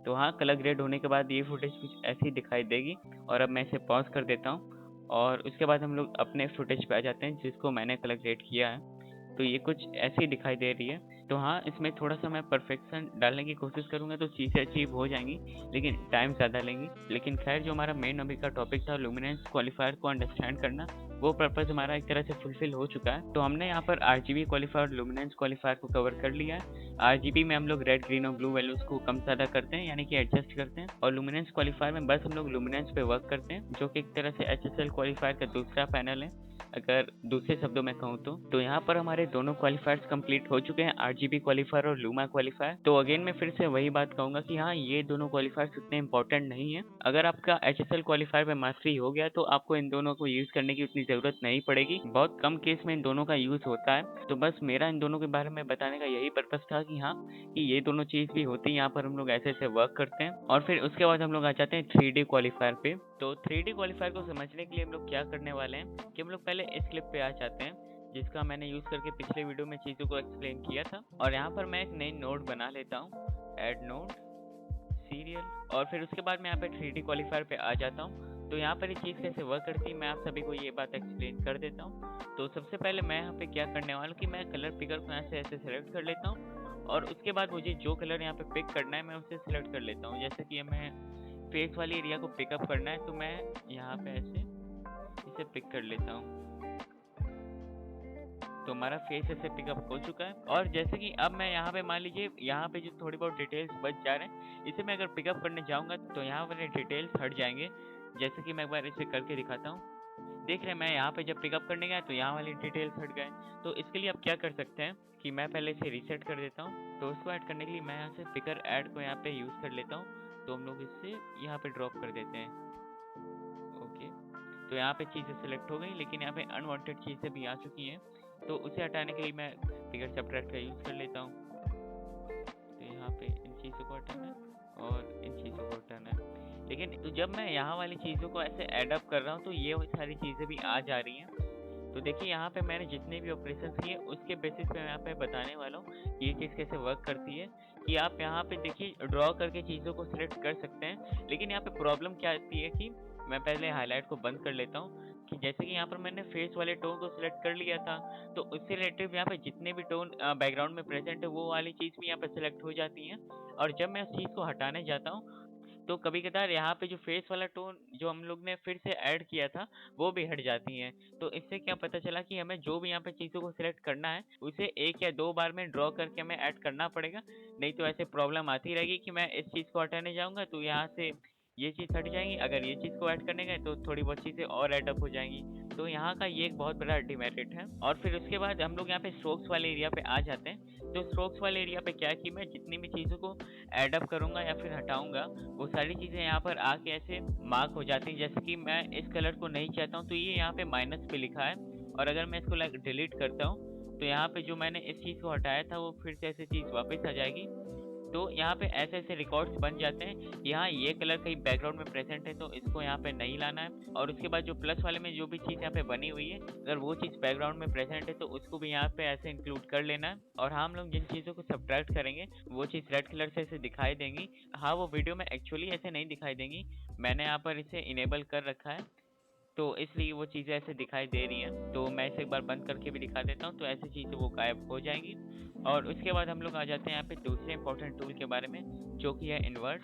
तो हाँ, कलर ग्रेड होने के बाद ये फुटेज कुछ ऐसी दिखाई देगी और अब मैं इसे पॉज़ कर देता हूँ और उसके बाद हम लोग अपने फुटेज पे आ जाते हैं जिसको मैंने कलर ग्रेड किया है। तो ये कुछ ऐसी दिखाई दे रही है। तो हाँ, इसमें थोड़ा-सा मैं परफेक्शन डालने की कोशिश करूँगा तो चीज़ें अचीव हो जाएँगी, लेकिन टाइम ज़्यादा लेंगी। लेकिन खैर, जो हमारा मेन अभी का टॉपिक था लुमिनेंस क्वालिफायर को अंडरस्टैंड करना, वो पर्पज़ हमारा एक तरह से फुलफिल हो चुका है। तो हमने यहाँ पर आरजीबी क्वालिफायर और लुमिनेंस क्वालिफायर को कवर कर लिया है। आरजीबी में हम लोग रेड, ग्रीन और ब्लू वैल्यूज़ को कम ज़्यादा करते हैं, यानी कि एडजस्ट करते हैं, और लुमिनेंस क्वालिफायर में बस हम लोग लुमिनेंस पे वर्क करते हैं, जो कि एक तरह से एचएसएल क्वालिफायर का दूसरा पैनल है, अगर दूसरे शब्दों में कहूँ तो। तो यहाँ पर हमारे दोनों क्वालिफायर्स कंप्लीट हो चुके हैं, आरजीबी क्वालिफायर और लूमा क्वालिफायर। तो अगेन मैं फिर से वही बात कहूँगा कि हाँ, ये दोनों क्वालिफायर्स उतने इंपॉर्टेंट नहीं है। अगर आपका एचएसएल क्वालिफायर पे मास्टरी हो गया तो आपको इन दोनों को यूज़ करने की उतनी ज़रूरत नहीं पड़ेगी। बहुत कम केस में इन दोनों का यूज़ होता है। तो बस मेरा इन दोनों के बारे में बताने का यही पर्पज़ था कि हाँ, कि ये दोनों चीज़ भी होती है, यहाँ पर हम लोग ऐसे-ऐसे वर्क करते हैं। और फिर उसके बाद हम लोग आ जाते हैं 3D क्वालिफायर पे। तो 3D क्वालिफायर को समझने के लिए हम लोग क्या करने वाले हैं कि हम लोग पहले इस क्लिप पे आ जाते हैं, जिसका मैंने यूज़ करके पिछले वीडियो में चीज़ों को एक्सप्लेन किया था। और यहाँ पर मैं एक नई नोड बना लेता हूँ, ऐड नोड, सीरियल, और फिर उसके बाद मैं यहाँ पे 3D क्वालिफायर पे आ जाता हूँ। तो यहाँ पर ये चीज़ कैसे वर्क करती है मैं आप सभी को ये बात एक्सप्लेन कर देता हूँ। तो सबसे पहले मैं यहाँ पे क्या करने वाला हूँ कि मैं कलर पिकर को यहाँ से ऐसे सेलेक्ट कर लेता हूँ और उसके बाद मुझे जो कलर यहाँ पे पिक करना है मैं उसे सिलेक्ट कर लेता हूँ। जैसे कि हमें फेस वाली एरिया को पिकअप करना है तो मैं यहाँ पे ऐसे इसे पिक कर लेता हूँ। तो हमारा फेस ऐसे पिकअप हो चुका है। और जैसे कि अब मैं यहाँ पे मान लीजिए यहाँ पे जो थोड़ी बहुत डिटेल्स बच जा रहे हैं, इसे मैं अगर पिकअप करने जाऊँगा तो यहाँ वाले डिटेल्स हट जाएंगे। जैसे कि मैं एक बार इसे करके दिखाता हूँ, देख रहे हैं मैं यहाँ पे जब पिकअप करने गया तो यहाँ वाली डिटेल्स हट गए। तो इसके लिए आप क्या कर सकते हैं कि मैं पहले इसे रीसेट कर देता हूँ। तो उसको ऐड करने के लिए मैं यहाँ से पिकर ऐड को यहाँ पे यूज़ कर लेता हूँ। तो हम लोग इससे यहाँ पे ड्रॉप कर देते हैं। ओके, तो यहाँ पे चीज़ें सेलेक्ट हो गई, लेकिन यहाँ पे अनवांटेड चीज़ें भी आ चुकी हैं। तो उसे हटाने के लिए मैं फिगर सब्ट्रैक्ट का यूज़ कर लेता हूँ। तो यहाँ पे इन चीज़ों को हटाना है और इन चीज़ों को हटाना है। लेकिन तो जब मैं यहाँ वाली चीज़ों को ऐसे ऐड अप कर रहा हूँ तो ये सारी चीज़ें भी आ जा रही हैं। तो देखिए यहाँ पे मैंने जितने भी ऑपरेशंस किए उसके बेसिस पे मैं यहाँ पे बताने वाला हूँ कि ये चीज़ कैसे वर्क करती है। कि आप यहाँ पे देखिए ड्रॉ करके चीज़ों को सिलेक्ट कर सकते हैं, लेकिन यहाँ पे प्रॉब्लम क्या आती है कि मैं पहले हाईलाइट को बंद कर लेता हूँ। कि जैसे कि यहाँ पर मैंने फेस वाले टोन को सिलेक्ट कर लिया था, तो उससे रिलेटेड यहाँ पे जितने भी टोन बैकग्राउंड में प्रेजेंट है वो वाली चीज़ भी यहाँ पे सिलेक्ट हो जाती हैं। और जब मैं उस चीज़ को हटाने जाता हूँ तो कभी कदार यहाँ पे जो फेस वाला टोन जो हम लोग ने फिर से ऐड किया था वो भी हट जाती हैं। तो इससे क्या पता चला कि हमें जो भी यहाँ पे चीज़ों को सिलेक्ट करना है उसे 1 या 2 बार में ड्रॉ करके हमें ऐड करना पड़ेगा। नहीं तो ऐसे प्रॉब्लम आती रहेगी कि मैं इस चीज़ को हटाने जाऊँगा तो यहाँ से ये चीज़ हट जाएगी, अगर ये चीज़ को ऐड करने गए तो थोड़ी बहुत चीज़ें और ऐड अप हो जाएंगी। तो यहाँ का ये एक बहुत बड़ा डिमेरिट है। और फिर उसके बाद हम लोग यहाँ पे स्ट्रोक्स वाले एरिया पे आ जाते हैं। तो स्ट्रोक्स वाले एरिया पे क्या है कि मैं जितनी भी चीज़ों को ऐड अप करूँगा या फिर हटाऊँगा वो सारी चीज़ें यहाँ पर आके ऐसे मार्क हो जाती हैं। जैसे कि मैं इस कलर को नहीं चाहता हूँ तो ये यहाँ पे माइनस पे लिखा है, और अगर मैं इसको लाइक डिलीट करता हूँ तो यहाँ पे जो मैंने इस चीज़ को हटाया था वो फिर से ऐसी चीज़ वापस आ जाएगी। तो यहाँ पे ऐसे ऐसे रिकॉर्ड्स बन जाते हैं। यहाँ ये कलर कहीं बैकग्राउंड में प्रेजेंट है तो इसको यहाँ पे नहीं लाना है। और उसके बाद जो प्लस वाले में जो भी चीज़ यहाँ पे बनी हुई है, अगर वो चीज़ बैकग्राउंड में प्रेजेंट है तो उसको भी यहाँ पे ऐसे इंक्लूड कर लेना है। और हाँ, हम लोग जिन चीज़ों को सब्ट्रैक्ट करेंगे वो चीज़ रेड कलर से ऐसे दिखाई देंगी। हाँ, वो वीडियो में एक्चुअली ऐसे नहीं दिखाई देंगी, मैंने यहाँ पर इसे इनेबल कर रखा है तो इसलिए वो चीज़ें ऐसे दिखाई दे रही हैं। तो मैं इसे एक बार बंद करके भी दिखा देता हूँ, तो ऐसी चीज़ें वो गायब हो जाएंगी। और उसके बाद हम लोग आ जाते हैं यहाँ पे दूसरे इंपॉर्टेंट टूल के बारे में, जो कि है इन्वर्ट।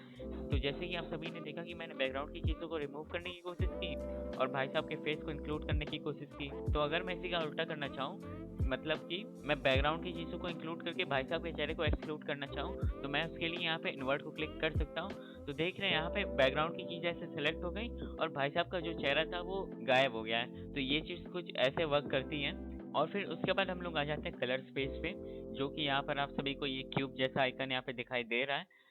तो जैसे कि आप सभी ने देखा कि मैंने बैकग्राउंड की चीज़ों को रिमूव करने की कोशिश की और भाई साहब के फेस को इंक्लूड करने की कोशिश की। तो अगर मैं इसी का उल्टा करना चाहूँ, मतलब कि मैं बैकग्राउंड की चीज़ों को इंक्लूड करके भाई साहब के चेहरे को एक्सक्लूड करना चाहूँ, तो मैं उसके लिए यहाँ पे इन्वर्ट को क्लिक कर सकता हूँ। तो देख रहे हैं यहाँ पे बैकग्राउंड की चीज़ ऐसे सेलेक्ट हो गई और भाई साहब का जो चेहरा था वो गायब हो गया है। तो ये चीज़ कुछ ऐसे वर्क करती हैं। और फिर उसके बाद हम लोग आ जाते हैं कलर स्पेस पे, जो कि यहाँ पर आप सभी को ये क्यूब जैसा आइकन यहाँ पे दिखाई दे रहा है।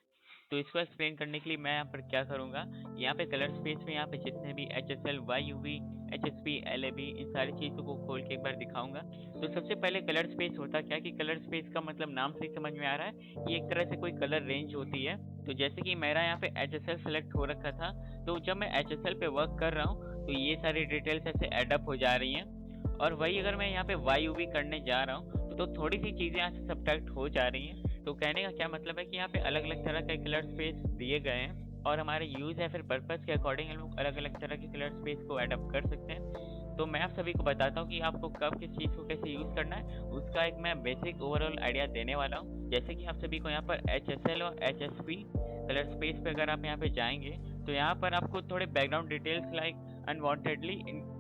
तो इसको एक्सप्लेन करने के लिए मैं यहाँ पर क्या करूँगा, यहाँ पे कलर स्पेस में यहाँ पे जितने भी HSL, YUV, HSP, LAB, इन सारी चीज़ों को खोल के एक बार दिखाऊंगा। तो सबसे पहले कलर स्पेस होता क्या कि कलर स्पेस का मतलब नाम से ही समझ में आ रहा है, ये एक तरह से कोई कलर रेंज होती है। तो जैसे कि मेरा यहाँ पे HSL सेलेक्ट हो रखा था, तो जब मैं HSL पे वर्क कर रहा हूँ तो ये सारी डिटेल्स ऐसे एडअप हो जा रही हैं। और वही अगर मैं यहाँ पे YUV करने जा रहा हूँ तो थोड़ी सी चीज़ें यहाँ से सब्ट्रैक्ट हो जा रही हैं। तो कहने का क्या मतलब है कि यहाँ पे अलग अलग तरह के कलर स्पेस दिए गए हैं और हमारे यूज़ या फिर पर्पस के अकॉर्डिंग हम लोग अलग अलग तरह के कलर स्पेस को एडप्ट कर सकते हैं। तो मैं आप सभी को बताता हूँ कि आपको कब किस चीज़ को कैसे यूज़ करना है, उसका एक मैं बेसिक ओवरऑल आइडिया देने वाला हूँ। जैसे कि आप सभी को यहाँ पर HSL और HSP कलर स्पेस पे अगर आप यहाँ पे जाएंगे तो यहाँ पर आपको थोड़े background details like unwantedly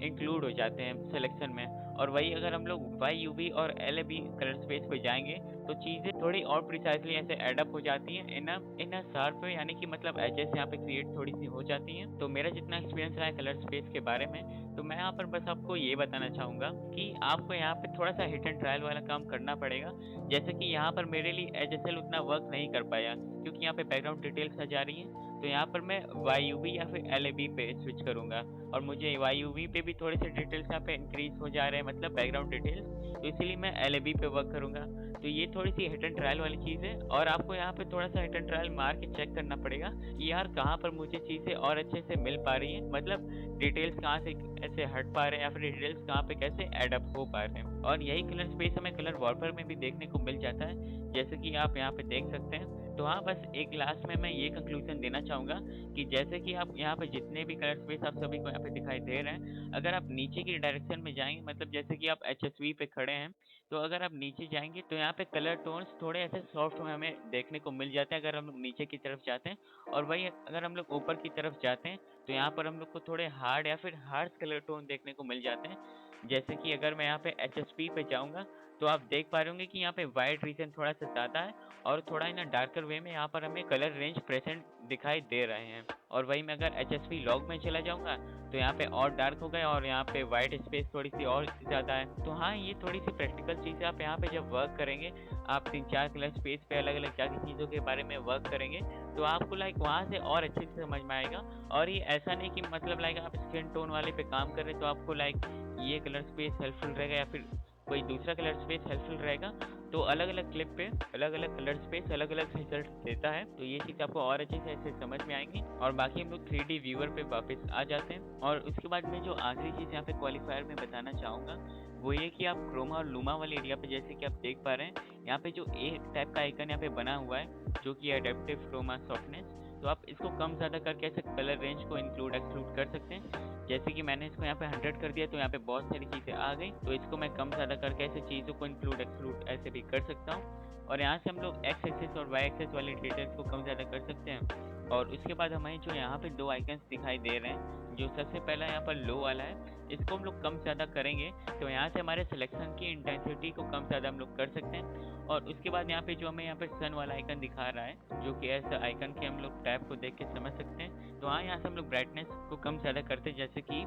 include हो जाते हैं सिलेक्शन में। और वही अगर हम लोग YUV और LAB कलर स्पेस पे जाएंगे तो चीज़ें थोड़ी और प्रिसाइजली ऐसे एडअप हो जाती हैं इन अ शार्प, यानी कि मतलब एजेस यहाँ पे क्रिएट थोड़ी सी हो जाती हैं। तो मेरा जितना एक्सपीरियंस रहा है कलर स्पेस के बारे में, तो मैं यहाँ पर बस आपको ये बताना चाहूँगा कि आपको यहाँ पे थोड़ा सा हिट एंड ट्रायल वाला काम करना पड़ेगा। जैसे कि यहाँ पर मेरे लिए HSL उतना वर्क नहीं कर पाया क्योंकि यहाँ पे बैकग्राउंड डिटेल्स आ जा रही हैं। तो यहाँ पर मैं YUV या फिर LAB पे स्विच करूँगा और मुझे YUV पे भी थोड़े से डिटेल्स यहाँ पे इंक्रीज हो जा रहे हैं, मतलब बैकग्राउंड डिटेल्स, तो इसीलिए मैं LAB पे वर्क करूँगा। तो ये थोड़ी सी हिट एंड ट्रायल वाली चीज़ है और आपको यहाँ पे थोड़ा सा हिट एंड ट्रायल मार के चेक करना पड़ेगा कि यार कहाँ पर मुझे चीज़ें और अच्छे से मिल पा रही हैं, मतलब डिटेल्स कहाँ से ऐसे हट पा रहे हैं या फिर डिटेल्स कहाँ पे कैसे एडअप हो पा रहे हैं। और यही कलर स्पेस हमें कलर वॉलपेपर में भी देखने को मिल जाता है, जैसे कि आप यहाँ पे देख सकते हैं। तो हाँ, बस एक लास्ट में मैं ये कंक्लूजन देना चाहूँगा कि जैसे कि आप यहाँ पे जितने भी कलर स्पेस आप सभी को यहाँ पे दिखाई दे रहे हैं, अगर आप नीचे की डायरेक्शन में जाएंगे, मतलब जैसे कि आप HSV पे खड़े हैं, तो अगर आप नीचे जाएंगे तो यहाँ पे कलर टोन्स थोड़े ऐसे सॉफ्ट में हमें देखने को मिल जाते हैं अगर हम लोग नीचे की तरफ जाते हैं। और वही अगर हम लोग ऊपर की तरफ जाते हैं तो यहाँ पर हम लोग को थोड़े हार्ड या फिर हार्श कलर टोन देखने को मिल जाते हैं। जैसे कि अगर मैं यहाँ पे HSP पे जाऊँगा तो आप देख पा रहे होंगे कि यहाँ पे वाइट रीजन थोड़ा सा ज़्यादा है और थोड़ा इन डार्कर वे में यहाँ पर हमें कलर रेंज प्रेजेंट दिखाई दे रहे हैं। और वही मैं अगर HSP लॉग में चला जाऊँगा तो यहाँ पे और डार्क हो गया और यहाँ पे वाइट स्पेस थोड़ी सी और ज़्यादा है। तो हाँ, ये थोड़ी सी प्रैक्टिकल चीज़ है। आप यहाँ पे जब वर्क करेंगे, आप 3-4 कलर स्पेस पे अलग अलग क्या चीज़ों के बारे में वर्क करेंगे तो आपको लाइक वहाँ से और अच्छे से समझ में आएगा। और ये ऐसा नहीं कि मतलब लाइक आप स्किन टोन वाले पे काम कर रहे हैं तो आपको लाइक ये कलर स्पेस हेल्पफुल रहेगा या फिर कोई दूसरा कलर स्पेस हेल्पफुल रहेगा। तो अलग अलग क्लिप पे अलग अलग कलर स्पेस अलग अलग रिजल्ट देता है। तो ये चीज़ आपको और अच्छे से ऐसे समझ में आएंगी। और बाकी हम लोग 3D व्यूअर पे वापस आ जाते हैं। और उसके बाद में जो आखिरी चीज़ यहाँ पे क्वालिफायर में बताना चाहूँगा वो ये कि आप क्रोमा और लूमा वाले एरिया पे जैसे कि आप देख पा रहे हैं, यहाँ पे जो एक टाइप का आइकन यहाँ पे बना हुआ है जो कि एडेप्टिव क्रोमा सॉफ्टनेस, तो आप इसको कम ज़्यादा करके ऐसे कलर रेंज को इंक्लूड एक्सक्लूड कर सकते हैं। जैसे कि मैंने इसको यहाँ पे 100 कर दिया तो यहाँ पे बहुत सारी चीज़ें आ गई, तो इसको मैं कम ज़्यादा करके ऐसे चीज़ों को इंक्लूड एक्सक्लूड ऐसे भी कर सकता हूँ। और यहाँ से हम लोग एक्स एक्सेस और वाई एक्सेस वाली डिटेल्स को कम ज़्यादा कर सकते हैं। और उसके बाद हमें जो यहाँ पे 2 आइकन्स दिखाई दे रहे हैं, जो सबसे पहला यहाँ पर लो वाला है, इसको हम लोग कम ज़्यादा करेंगे तो यहाँ से हमारे सिलेक्शन की इंटेंसिटी को कम ज़्यादा हम लोग कर सकते हैं। और उसके बाद यहाँ पे जो हमें यहाँ पे सन वाला आइकन दिखा रहा है, जो कि ऐसा आइकन के हम लोग टैब को देख के समझ सकते हैं। तो हाँ, यहाँ से हम लोग ब्राइटनेस को कम ज़्यादा करते हैं, जैसे कि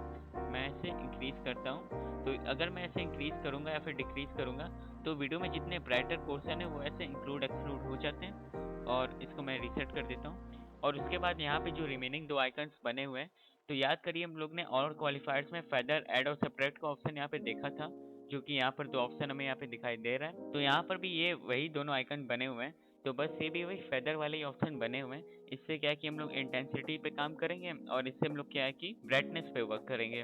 मैं इसे इंक्रीज़ करता हूँ। तो अगर मैं ऐसे इंक्रीज़ करूँगा या फिर डिक्रीज़ करूँगा तो वीडियो में जितने ब्राइटर पोर्शन है वो ऐसे इंक्लूड एक्सक्लूड हो जाते हैं। और इसको मैं रीसेट कर देता हूँ। और उसके बाद यहाँ पे जो रिमेनिंग 2 आइकन्स बने हुए हैं, तो याद करिए हम लोग ने और क्वालिफायर्स में फेदर, ऐड और सब्ट्रैक्ट का ऑप्शन यहाँ पे देखा था, जो कि यहाँ पर 2 ऑप्शन हमें यहाँ पे दिखाई दे रहा है। तो यहाँ पर भी ये वही दोनों आइकन बने हुए हैं। तो बस ये भी वही फेदर वाले ही ऑप्शन बने हुए हैं। इससे क्या है कि हम लोग इंटेंसिटी पे काम करेंगे और इससे हम लोग क्या है कि ब्राइटनेस पे वर्क करेंगे।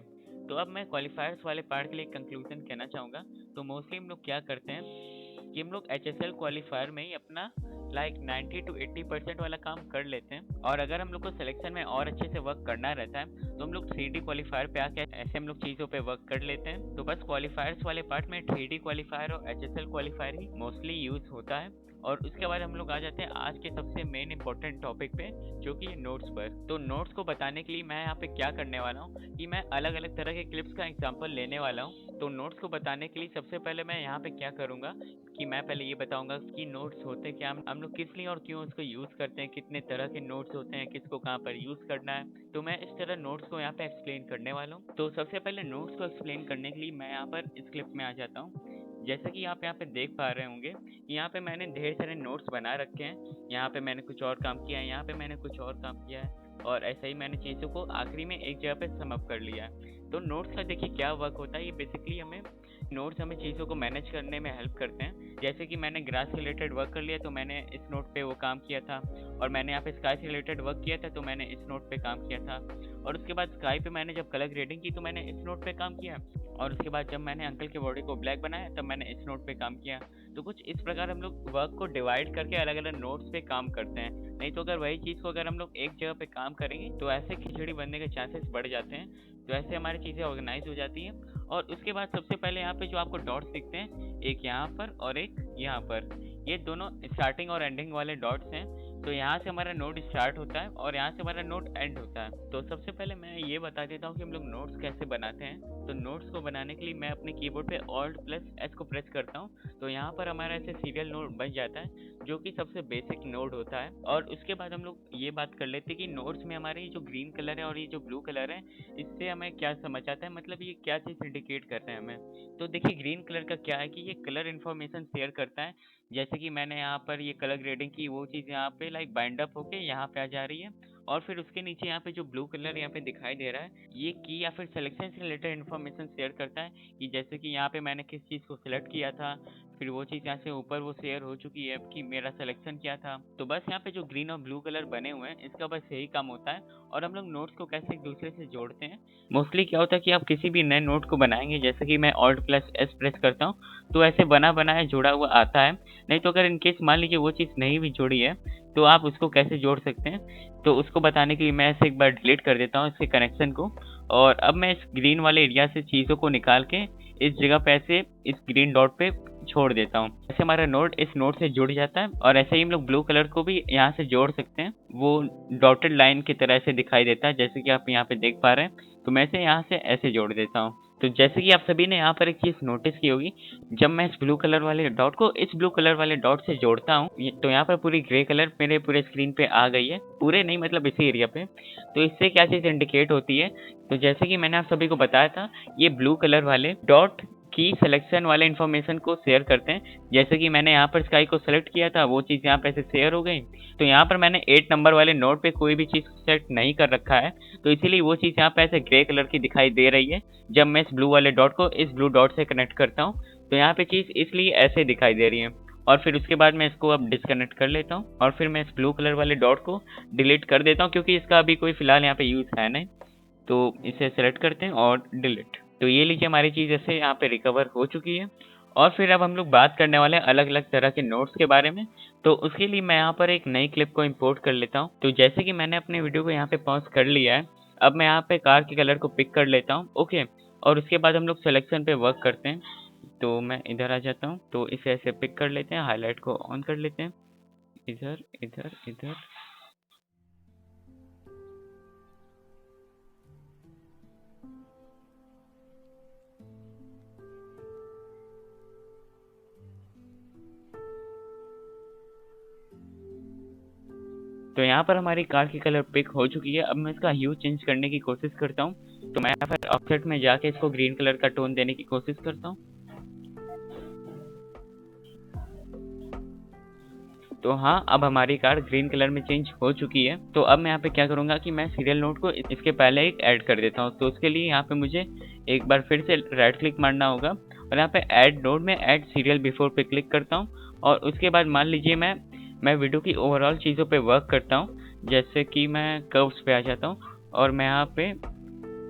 तो अब मैं क्वालिफायर्स वाले पार्ट के लिए कंक्लूजन कहना चाहूँगा। तो मोस्टली हम लोग क्या करते हैं कि हम लोग HSL क्वालिफायर में ही अपना लाइक 90 to 80% वाला काम कर लेते हैं, और अगर हम लोग को सिलेक्शन में और अच्छे से वर्क करना रहता है तो हम लोग 3D क्वालिफायर पे आके ऐसे हम लोग चीज़ों पे वर्क कर लेते हैं। तो बस क्वालिफायर्स वाले पार्ट में 3D क्वालिफायर और HSL क्वालिफायर ही मोस्टली यूज होता है। और उसके बाद हम लोग आ जाते हैं आज के सबसे मेन इंपॉर्टेंट टॉपिक पे, जो कि नोट्स पर। तो नोट्स को बताने के लिए मैं यहाँ पे क्या करने वाला हूँ कि मैं अलग अलग तरह के क्लिप्स का एग्जांपल लेने वाला हूँ। तो नोट्स को बताने के लिए सबसे पहले मैं यहाँ पे क्या करूँगा कि मैं पहले ये बताऊंगा कि नोट्स होते क्या, हम लोग किस लिए और क्यों उसको यूज़ करते हैं, कितने तरह के नोट्स होते हैं, किसको कहाँ पर यूज़ करना है। तो मैं इस तरह नोट्स को यहाँ पे एक्सप्लेन करने वाला हूँ। तो सबसे पहले नोट्स को एक्सप्लेन करने के लिए मैं यहाँ पर इस क्लिप में आ जाता हूँ। जैसा कि आप यहाँ पे देख पा रहे होंगे, यहाँ पे मैंने ढेर सारे नोट्स बना रखे हैं। यहाँ पे मैंने कुछ और काम किया है, यहाँ पे मैंने कुछ और काम किया है, और ऐसे ही मैंने चीज़ों को आखिरी में एक जगह पे सम अप कर लिया है। तो नोट्स का देखिए क्या वर्क होता है। ये बेसिकली नोट्स हमें चीज़ों को मैनेज करने में हेल्प करते हैं। जैसे कि मैंने ग्रास से रिलेटेड वर्क कर लिया तो मैंने इस नोट पे वो काम किया था, और मैंने यहाँ पे स्काई से रिलेटेड वर्क किया था तो मैंने इस नोट पे काम किया था, और उसके बाद स्काई पे मैंने जब कलर ग्रेडिंग की तो मैंने इस नोट पे काम किया, और उसके बाद जब मैंने अंकल के बॉडी को ब्लैक बनाया तब मैंने इस नोट पे काम किया। तो कुछ इस प्रकार हम लोग वर्क को डिवाइड करके अलग अलग नोट्स पे काम करते हैं। नहीं तो अगर वही चीज़ को अगर हम लोग एक जगह पे काम करेंगे तो ऐसे खिचड़ी बनने के चांसेस बढ़ जाते हैं। तो ऐसे हमारी चीज़ें ऑर्गेनाइज हो जाती हैं। और उसके बाद सबसे पहले यहाँ पे जो आपको डॉट्स दिखते हैं, एक यहाँ पर और एक यहाँ पर, ये दोनों स्टार्टिंग और एंडिंग वाले डॉट्स हैं। तो यहाँ से हमारा नोड स्टार्ट होता है और यहाँ से हमारा नोड एंड होता है। तो सबसे पहले मैं ये बता देता हूँ कि हम लोग नोट्स कैसे बनाते हैं। तो नोट्स को बनाने के लिए मैं अपने कीबोर्ड पे Alt+S को प्रेस करता हूँ। तो यहाँ पर हमारा ऐसे सीरियल नोड बन जाता है, जो कि सबसे बेसिक नोड होता है। और उसके बाद हम लोग ये बात कर लेते हैं कि नोट्स में हमारे जो ग्रीन कलर है और ये जो ब्लू कलर है, इससे हमें क्या समझ आता है, मतलब ये क्या चीज़ इंडिकेट करते हैं हमें। तो देखिए ग्रीन कलर का क्या है कि ये कलर इन्फॉर्मेशन शेयर करता है। जैसे कि मैंने यहाँ पर ये कलर ग्रेडिंग की, वो चीज़ यहाँ पे लाइक बाइंड अप होके यहाँ पे आ जा रही है। और फिर उसके नीचे यहाँ पे जो ब्लू कलर यहाँ पे दिखाई दे रहा है, ये की या फिर सिलेक्शन से रिलेटेड इन्फॉर्मेशन शेयर करता है कि जैसे कि यहाँ पे मैंने किस चीज़ को सिलेक्ट किया था, फिर वो चीज़ यहाँ से ऊपर वो शेयर हो चुकी है कि मेरा सिलेक्शन क्या था। तो बस यहाँ पे जो ग्रीन और ब्लू कलर बने हुए हैं, इसका बस यही काम होता है। और हम लोग नोट्स को कैसे एक दूसरे से जोड़ते हैं, मोस्टली क्या होता है कि आप किसी भी नए नोट को बनाएंगे, जैसे कि मैं Alt+S प्रेस करता हूँ तो ऐसे बना बनाया जुड़ा हुआ आता है। नहीं तो अगर इनकेस मान लीजिए वो चीज़ नहीं भी जुड़ी है तो आप उसको कैसे जोड़ सकते हैं, तो उसको बताने के लिए मैं ऐसे एक बार डिलीट कर देता हूँ इसके कनेक्शन को। और अब मैं इस ग्रीन वाले एरिया से चीज़ों को निकाल के इस जगह पे ऐसे इस ग्रीन डॉट पे छोड़ देता हूँ। ऐसे हमारा नोड इस नोड से जुड़ जाता है। और ऐसे ही हम लोग ब्लू कलर को भी यहाँ से जोड़ सकते हैं, वो डॉटेड लाइन की तरह से दिखाई देता है, जैसे कि आप यहाँ पे देख पा रहे हैं। तो मैं इसे यहाँ से ऐसे जोड़ देता हूँ। तो जैसे कि आप सभी ने यहाँ पर एक चीज़ नोटिस की होगी, जब मैं इस ब्लू कलर वाले डॉट को इस ब्लू कलर वाले डॉट से जोड़ता हूँ तो यहाँ पर पूरी ग्रे कलर मेरे पूरे स्क्रीन पे आ गई है, पूरे नहीं मतलब इसी एरिया पे। तो इससे क्या चीज़ इंडिकेट होती है, तो जैसे कि मैंने आप सभी को बताया था, ये ब्लू कलर वाले डॉट की सिलेक्शन वाले इन्फॉर्मेशन को शेयर करते हैं। जैसे कि मैंने यहाँ पर स्काई को सेलेक्ट किया था, वो चीज़ यहाँ पे ऐसे शेयर हो गई। तो यहाँ पर मैंने 8 नंबर वाले नोट पे कोई भी चीज़ सेलेक्ट नहीं कर रखा है, तो इसीलिए वो चीज़ यहाँ पे ऐसे ग्रे कलर की दिखाई दे रही है। जब मैं इस ब्लू वाले डॉट को इस ब्लू डॉट से कनेक्ट करता हूँ तो यहाँ पे चीज़ इसलिए ऐसे दिखाई दे रही है। और फिर उसके बाद मैं इसको अब डिस्कनेक्ट कर लेता हूँ और फिर मैं इस ब्लू कलर वाले डॉट को डिलीट कर देता हूँ, क्योंकि इसका अभी कोई फिलहाल यहाँ पे यूज़ है नहीं। तो इसे सेलेक्ट करते हैं और डिलीट। तो ये लीजिए हमारी चीज़ ऐसे यहाँ पे रिकवर हो चुकी है। और फिर अब हम लोग बात करने वाले हैं अलग अलग तरह के नोट्स के बारे में। तो उसके लिए मैं यहाँ पर एक नई क्लिप को इंपोर्ट कर लेता हूँ। तो जैसे कि मैंने अपने वीडियो को यहाँ पे पॉज कर लिया है, अब मैं यहाँ पे कार के कलर को पिक कर लेता हूँ। ओके, और उसके बाद हम लोग सिलेक्शन पे वर्क करते हैं। तो मैं इधर आ जाता हूँ, तो इसे ऐसे पिक कर लेते हैं, हाईलाइट को ऑन कर लेते हैं, इधर इधर इधर। तो यहाँ पर हमारी कार की कलर पिक हो चुकी है। अब मैं इसका ह्यू चेंज करने की कोशिश करता हूँ। तो मैं यहाँ पर ऑफसेट में जाके इसको ग्रीन कलर का टोन देने की कोशिश करता हूँ। तो हाँ, अब हमारी कार ग्रीन कलर में चेंज हो चुकी है। तो अब मैं यहाँ पे क्या करूँगा कि मैं सीरियल नोट को इसके पहले एक ऐड कर देता हूँ। तो उसके लिए यहाँ पे मुझे एक बार फिर से राइट क्लिक मारना होगा और यहाँ पे ऐड नोड में ऐड सीरियल बिफोर पे क्लिक करता हूँ। और उसके बाद मान लीजिए मैं मैं वीडियो की ओवरऑल चीज़ों पे वर्क करता हूँ। जैसे कि मैं कर्व्स पे आ जाता हूँ और मैं यहाँ पे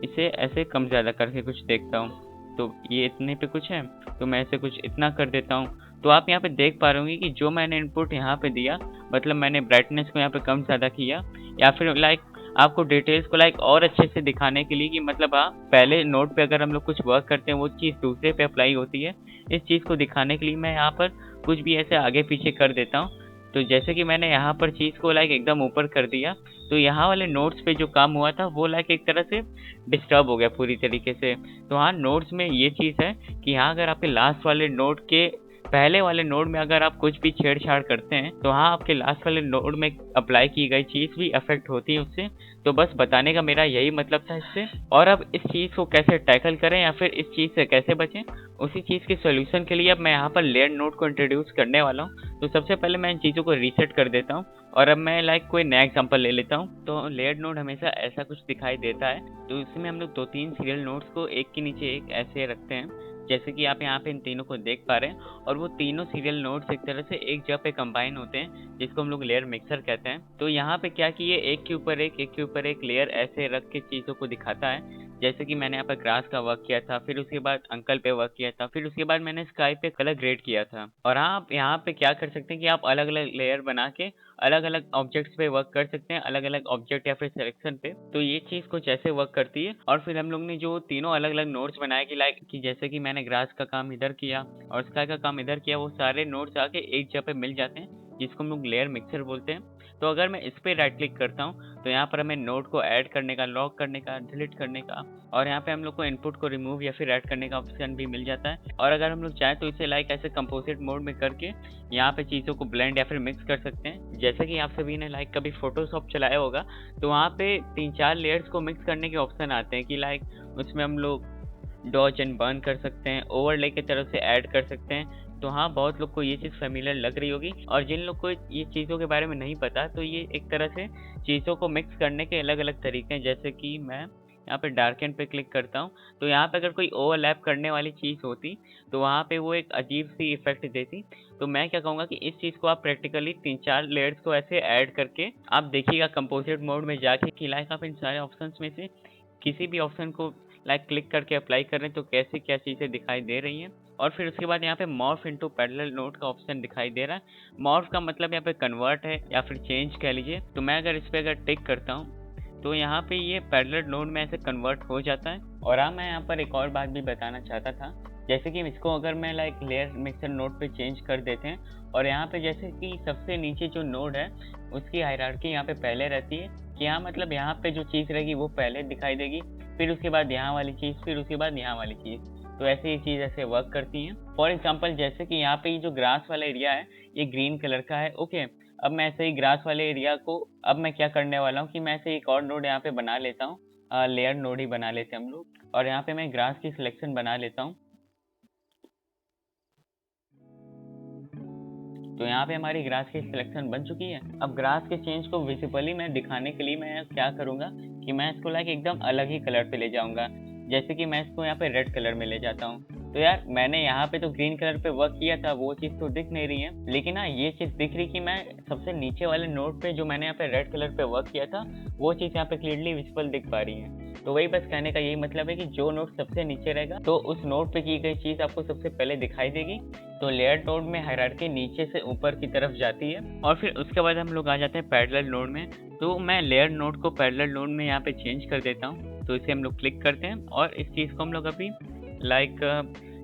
इसे ऐसे कम ज़्यादा करके कुछ देखता हूँ। तो ये इतने पे कुछ है, तो मैं ऐसे कुछ इतना कर देता हूँ। तो आप यहाँ पे देख पा रहे होंगे कि जो मैंने इनपुट यहाँ पे दिया, मतलब मैंने ब्राइटनेस को यहाँ पे कम ज़्यादा किया, या फिर लाइक आपको डिटेल्स को लाइक और अच्छे से दिखाने के लिए कि मतलब आप पहले नोट पे अगर हम लोग कुछ वर्क करते हैं वो चीज़ दूसरे पे अप्लाई होती है, इस चीज़ को दिखाने के लिए मैं यहाँ पर कुछ भी ऐसे आगे पीछे कर देता हूँ। तो जैसे कि मैंने यहाँ पर चीज़ को लाइक एकदम ऊपर कर दिया, तो यहाँ वाले नोट्स पे जो काम हुआ था वो लाइक एक तरह से डिस्टर्ब हो गया पूरी तरीके से। तो हाँ, नोट्स में ये चीज़ है कि यहाँ अगर आपके लास्ट वाले नोट के पहले वाले नोड में अगर आप कुछ भी छेड़छाड़ करते हैं, तो हाँ, आपके लास्ट वाले नोड में अप्लाई की गई चीज़ भी अफेक्ट होती है उससे। तो बस बताने का मेरा यही मतलब था इससे। और अब इस चीज़ को कैसे टैकल करें या फिर इस चीज़ से कैसे बचें, उसी चीज़ के सॉल्यूशन के लिए अब मैं यहाँ पर लेयर नोड को इंट्रोड्यूस करने वाला हूँ। तो सबसे पहले मैं इन चीज़ों को रीसेट कर देता हूँ और अब मैं लाइक कोई नया एग्जांपल ले लेता हूँ। तो लेयर नोड हमेशा ऐसा कुछ दिखाई देता है। तो इसमें हम लोग 2-3 सीरियल नोड्स को एक के नीचे एक ऐसे रखते हैं, जैसे कि आप यहाँ पे इन तीनों को देख पा रहे हैं। और वो तीनों सीरियल नोड्स एक तरह से एक जगह पे कंबाइन होते हैं, जिसको हम लोग लेयर मिक्सर कहते हैं। तो यहाँ पे क्या कि ये एक के ऊपर एक लेयर ऐसे रख के चीज़ों को दिखाता है। जैसे कि मैंने यहाँ पर ग्रास का वर्क किया था, फिर उसके बाद अंकल पे वर्क किया था, फिर उसके बाद मैंने स्काई पे कलर ग्रेड किया था। और हाँ, आप यहाँ पे क्या कर सकते हैं कि आप अलग अलग लेयर बना के अलग अलग ऑब्जेक्ट्स पे वर्क कर सकते हैं, अलग अलग ऑब्जेक्ट या फिर सिलेक्शन पे। तो ये चीज़ कुछ ऐसे वर्क करती है। और फिर हम लोग ने जो तीनों अलग अलग नोड्स बनाए कि लाइक कि जैसे कि मैंने ग्रास का काम इधर किया और स्काई का काम इधर किया, वो सारे नोड्स आके एक जगह पे मिल जाते हैं, जिसको हम लोग लेयर मिक्सर बोलते हैं। तो अगर मैं इस पे राइट क्लिक करता हूँ, तो यहाँ पर हमें नोड को ऐड करने का, लॉक करने का, डिलीट करने का, और यहाँ पे हम लोग को इनपुट को रिमूव या फिर ऐड करने का ऑप्शन भी मिल जाता है। और अगर हम लोग चाहें तो इसे लाइक ऐसे कंपोजिट मोड में करके यहाँ पे चीज़ों को ब्लेंड या फिर मिक्स कर सकते हैं। जैसे कि आप सभी ने लाइक कभी फोटोशॉप चलाया होगा, तो वहाँ पे 3-4 लेयर्स को मिक्स करने के ऑप्शन आते हैं कि लाइक उसमें हम लोग डॉज एंड बर्न कर सकते हैं, ओवरले की तरफ से ऐड कर सकते हैं। तो हाँ, बहुत लोग को ये चीज़ फेमिलियर लग रही होगी। और जिन लोग को ये चीज़ों के बारे में नहीं पता, तो ये एक तरह से चीज़ों को मिक्स करने के अलग अलग तरीके हैं। जैसे कि मैं यहाँ पे डार्कन पे क्लिक करता हूँ, तो यहाँ पे अगर कोई ओवरलैप करने वाली चीज़ होती, तो वहाँ पे वो एक अजीब सी इफेक्ट देती। तो मैं क्या कहूँगा कि इस चीज़ को आप प्रैक्टिकली 3-4 लेयर्स को ऐसे ऐड करके आप देखिएगा कंपोजिट मोड में जाके कि लाइक आप इन सारे ऑप्शंस में से किसी भी ऑप्शन को लाइक क्लिक करके अप्लाई कर रहे हैं, तो कैसे क्या चीज़ें दिखाई दे रही हैं। और फिर उसके बाद यहाँ पे मॉर्फ इनटू पैरेलल नोड का ऑप्शन दिखाई दे रहा है। मॉर्फ का मतलब यहाँ पे कन्वर्ट है या फिर चेंज कह लीजिए। तो मैं अगर इस पे अगर टिक करता हूँ, तो यहाँ पे ये पैरेलल नोड में ऐसे कन्वर्ट हो जाता है। और हाँ, मैं यहाँ पर एक और बात भी बताना चाहता था। जैसे कि इसको अगर मैं लाइक लेयर मिक्सर नोड पे चेंज कर देते हैं, और यहाँ पे जैसे कि सबसे नीचे जो नोड है उसकी हायरार्की यहाँ पे पहले रहती है, कि हाँ मतलब यहाँ पे जो चीज़ रहेगी वो पहले दिखाई देगी, फिर उसके बाद यहाँ वाली चीज़, फिर उसके बाद यहाँ वाली चीज़। तो ऐसे ही चीज़ ऐसे वर्क करती हैं। फॉर एग्जांपल, जैसे कि यहाँ पे ये जो ग्रास वाला एरिया है ये ग्रीन कलर का है, ओके। अब मैं ऐसे ही ग्रास वाले एरिया को अब मैं क्या करने वाला हूँ कि मैं ऐसे एक और नोड यहाँ पे बना लेता हूँ, लेयर नोड ही बना लेते हैं हम लोग। और यहाँ पे मैं ग्रास की सिलेक्शन बना लेता हूँ। तो यहाँ पे हमारी ग्रास की सिलेक्शन बन चुकी है। अब ग्रास के चेंज को विजिबली मैं दिखाने के लिए मैं क्या करूँगा कि मैं इसको लाइक एकदम अलग ही कलर पे ले जाऊँगा। जैसे कि मैं इसको यहाँ पे रेड कलर में ले जाता हूँ। तो यार मैंने यहाँ पे तो ग्रीन कलर पे वर्क किया था, वो चीज़ तो दिख नहीं रही है, लेकिन हाँ ये चीज़ दिख रही कि मैं सबसे नीचे वाले नोड पे जो मैंने यहाँ पे रेड कलर पे वर्क किया था, वो चीज़ यहाँ पे क्लियरली विजिबल दिख पा रही है। तो वही बस कहने का यही मतलब है कि जो नोड सबसे नीचे रहेगा, तो उस नोड पे की गई चीज़ आपको सबसे पहले दिखाई देगी। तो लेयर नोड में हायरार्की नीचे से ऊपर की तरफ जाती है। और फिर उसके बाद हम लोग आ जाते हैं पैरेलल नोड में। तो मैं लेयर नोड को पैरेलल नोड में यहाँ पे चेंज कर देता हूँ। तो इसे हम लोग क्लिक करते हैं और इस चीज़ को हम लोग अभी लाइक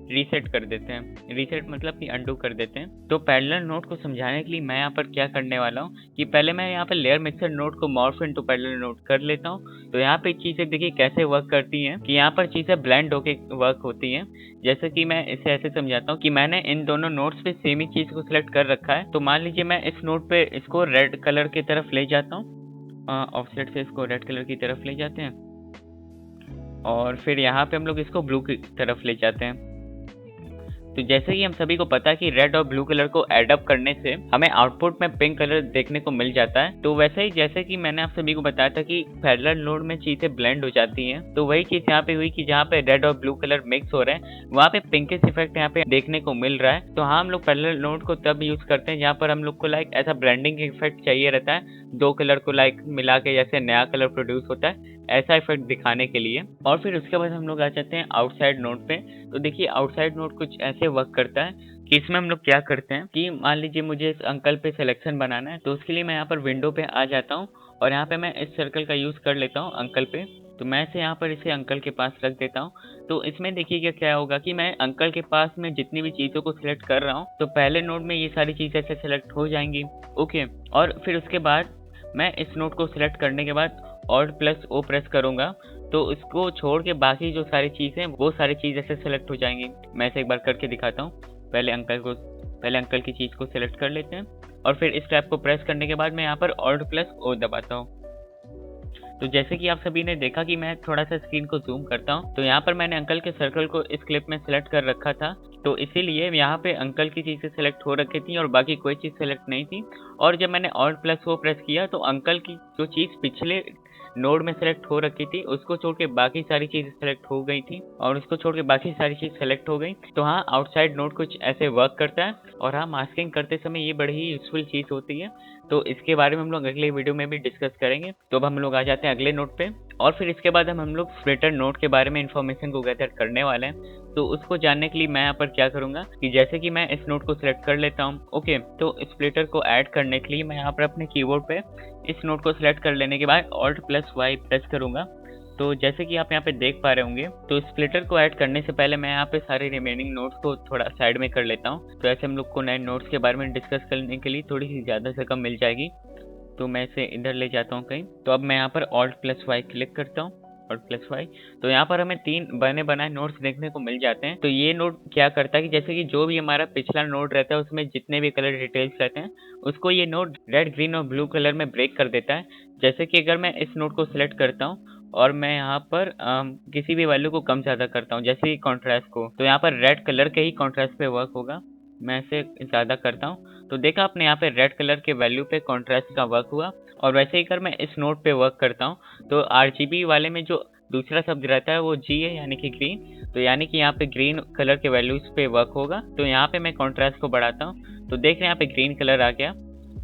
रीसेट कर देते हैं। रीसेट मतलब कि अंडू कर देते हैं। तो पैरेलल नोड को समझाने के लिए मैं यहाँ पर क्या करने वाला हूँ कि पहले मैं यहाँ पर लेयर मिक्सर नोड को मॉर्फ इनटू पैरेलल नोड कर लेता हूँ। तो यहाँ पे चीज़ें देखिए कैसे वर्क करती हैं कि यहाँ पर चीज़ें ब्लेंड होके वर्क होती हैं। जैसे कि मैं इसे ऐसे समझाता हूँ कि मैंने इन दोनों नोड्स पे सेम ही चीज़ को सिलेक्ट कर रखा है। तो मान लीजिए मैं इस नोड पे इसको रेड कलर की तरफ ले जाता हूँ, ऑफसेट से इसको रेड कलर की तरफ ले जाते हैं, और फिर यहाँ पे हम लोग इसको ब्लू की तरफ ले जाते हैं। तो जैसे कि हम सभी को पता है कि रेड और ब्लू कलर को एड अप करने से हमें आउटपुट में पिंक कलर देखने को मिल जाता है। तो वैसे ही जैसे कि मैंने आप सभी को बताया था कि पैरेलल नोड में चीजें ब्लेंड हो जाती हैं, तो वही चीज यहाँ पे हुई कि जहाँ पे रेड और ब्लू कलर मिक्स हो रहे हैं वहाँ पे पिंकिश इफेक्ट यहाँ पे देखने को मिल रहा है। तो हाँ, हम लोग पैरेलल नोड को तब यूज करते हैं जहाँ पर हम लोग को लाइक ऐसा ब्लेंडिंग इफेक्ट चाहिए रहता है, दो कलर को लाइक मिला के जैसे नया कलर प्रोड्यूस होता है ऐसा इफेक्ट दिखाने के लिए। और फिर उसके बाद हम लोग आ जाते हैं आउटसाइड नोड पे। तो देखिए आउटसाइड नोड कुछ ऐसे वर्क करता है कि इसमें हम लोग क्या करते हैं कि मान लीजिए मुझे इस अंकल पे सिलेक्शन बनाना है, तो उसके लिए मैं यहाँ पर विंडो पे आ जाता हूँ और यहाँ पे मैं इस सर्कल का यूज कर लेता हूँ अंकल पे। तो मैं इसे यहाँ पर इसे अंकल के पास रख देता हूँ। तो इसमें देखिएगा क्या होगा कि मैं अंकल के पास में जितनी भी चीज़ों को सिलेक्ट कर रहा हूँ तो पहले नोड में ये सारी चीज़ें ऐसे सिलेक्ट हो जाएंगी। ओके, और फिर उसके बाद मैं इस नोड को सिलेक्ट करने के बाद Alt+O प्रेस करूंगा तो इसको छोड़ के बाकी जो सारी चीज़ें वो सारी चीज़ ऐसे सेलेक्ट हो जाएंगी। मैं इसे एक बार करके दिखाता हूँ। पहले अंकल की चीज़ को सिलेक्ट कर लेते हैं और फिर इस टैब को प्रेस करने के बाद मैं यहाँ पर Alt+O दबाता हूँ। तो जैसे कि आप सभी ने देखा कि मैं थोड़ा सा स्क्रीन को जूम करता हूँ, तो यहाँ पर मैंने अंकल के सर्कल को इस क्लिप में सिलेक्ट कर रखा था, तो इसीलिए यहाँ पे अंकल की चीज़ें सिलेक्ट हो रखी थी और बाकी कोई चीज़ सिलेक्ट नहीं थी। और जब मैंने Alt+O प्रेस किया तो अंकल की जो चीज़ पिछले नोड में सेलेक्ट हो रखी थी उसको छोड़ के बाकी सारी चीज़ सेलेक्ट हो गई थी और उसको छोड़ के बाकी सारी चीज़ सेलेक्ट हो गई। तो हाँ, आउटसाइड नोड कुछ ऐसे वर्क करता है और हाँ, मास्किंग करते समय ये बड़ी ही यूजफुल चीज़ होती है। तो इसके बारे में हम लोग अगले वीडियो में भी डिस्कस करेंगे। तो अब हम लोग आ जाते हैं अगले नोड पे और फिर इसके बाद हम लोग स्प्लिटर नोड के बारे में इंफॉर्मेशन को गैदर करने वाले हैं। तो उसको जानने के लिए मैं यहाँ पर क्या करूँगा कि जैसे कि मैं इस नोड को सिलेक्ट कर लेता हूँ। ओके, तो स्प्लिटर को ऐड करने के लिए मैं यहाँ पर अपने कीबोर्ड पे इस नोड को सिलेक्ट कर लेने के बाद Alt+Y प्रेस करूँगा। तो जैसे कि आप यहाँ पे देख पा रहे होंगे, तो स्प्लिटर को ऐड करने से पहले मैं यहाँ पे सारे रिमेनिंग नोड्स को थोड़ा साइड में कर लेता हूँ। तो ऐसे हम लोग को नए नोड्स के बारे में डिस्कस करने के लिए थोड़ी सी ज़्यादा जगह मिल जाएगी। तो मैं इसे इधर ले जाता हूँ कहीं। तो अब मैं यहाँ पर Alt+Y क्लिक करता हूँ, Alt+Y। तो यहाँ पर हमें 3 बने बनाए नोड्स देखने को मिल जाते हैं। तो ये नोड क्या करता है कि जैसे कि जो भी हमारा पिछला नोड रहता है उसमें जितने भी कलर डिटेल्स रहते हैं उसको ये नोड रेड, ग्रीन और ब्लू कलर में ब्रेक कर देता है। जैसे कि अगर मैं इस नोड को सिलेक्ट करता हूँ और मैं यहाँ पर किसी भी वैल्यू को कम ज़्यादा करता हूँ, जैसे कि कॉन्ट्रास्ट को, तो यहाँ पर रेड कलर के ही कॉन्ट्रास्ट पे वर्क होगा। मैं इसे ज़्यादा करता हूँ तो देखा आपने यहाँ पे रेड कलर के वैल्यू पे कॉन्ट्रास्ट का वर्क हुआ। और वैसे ही अगर मैं इस नोड पे वर्क करता हूँ तो RGB वाले में जो दूसरा शब्द रहता है वो G है, यानी कि ग्रीन। तो यानी कि यहाँ पे ग्रीन कलर के वैल्यूज पे वर्क होगा। तो यहाँ पे मैं कॉन्ट्रास्ट को बढ़ाता हूँ तो देख रहे हैं यहाँ पे ग्रीन कलर आ गया।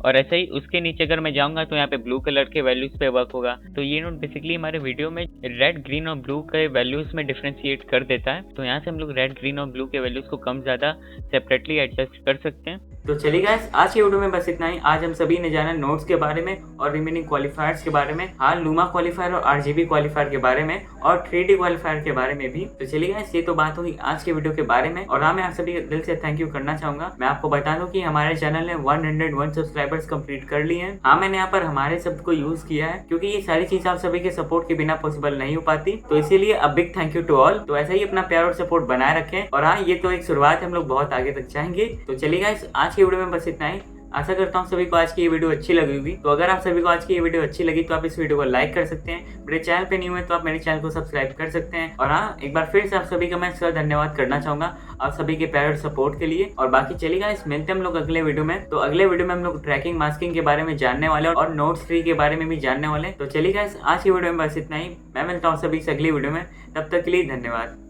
और ऐसे ही उसके नीचे अगर मैं जाऊंगा तो यहाँ पे ब्लू कलर के वैल्यूज पे वर्क होगा। तो ये नोट बेसिकली हमारे वीडियो में रेड, ग्रीन और ब्लू के वैल्यूज में डिफरेंशिएट कर देता है। तो यहाँ से हम लोग रेड, ग्रीन और ब्लू के वैल्यूज को कम ज़्यादा सेपरेटली एडजस्ट कर सकते हैं। तो चलिए गाइस, आज की वीडियो में बस इतना ही। आज हम सभी ने जाना नोड्स के बारे में और रिमेनिंग क्वालिफायर्स के बारे में, हाँ लूमा क्वालिफायर और RGB क्वालिफायर के बारे में और 3D क्वालिफायर के बारे में भी। तो चलिए गाइस, ये तो बात होगी आज के वीडियो के बारे में। और हाँ, मैं आप सभी दिल से थैंक यू करना चाहूंगा। मैं आपको बता दूं कि हमारे चैनल ने 101 सब्सक्राइबर्स कंप्लीट कर लिए हैं। हाँ, मैंने यहाँ पर हमारे शब्द को यूज किया है क्योंकि ये सारी चीज आप सभी के सपोर्ट के बिना पॉसिबल नहीं हो पाती। तो इसीलिए a big thank you to all. तो ऐसा ही अपना प्यार और सपोर्ट बनाए रखें। और हाँ, ये तो एक शुरुआत है, हम लोग बहुत आगे तक जाएंगे। तो चलिए गाइस, आज की वीडियो में बस इतना ही। आशा करता हूँ सभी को आज की ये वीडियो अच्छी लगी होगी। तो अगर आप सभी को आज की ये वीडियो अच्छी लगी तो आप इस वीडियो को लाइक कर सकते हैं। मेरे चैनल पे न्यू है तो आप मेरे चैनल को सब्सक्राइब कर सकते हैं। और हाँ, एक बार फिर से आप सभी का मैं धन्यवाद करना चाहूंगा आप सभी के प्यार और सपोर्ट के लिए। और बाकी चलिएगा, इस मिलते हैं हम लोग अगले वीडियो में। तो अगले वीडियो में हम लोग ट्रैकिंग, मास्किंग के बारे में जानने वाले और नोट्स 3 के बारे में भी जानने वाले। तो चलिएगा, आज की वीडियो में बस इतना ही। मैं मिलता हूँ सभी से अगली वीडियो में। तब तक के लिए धन्यवाद।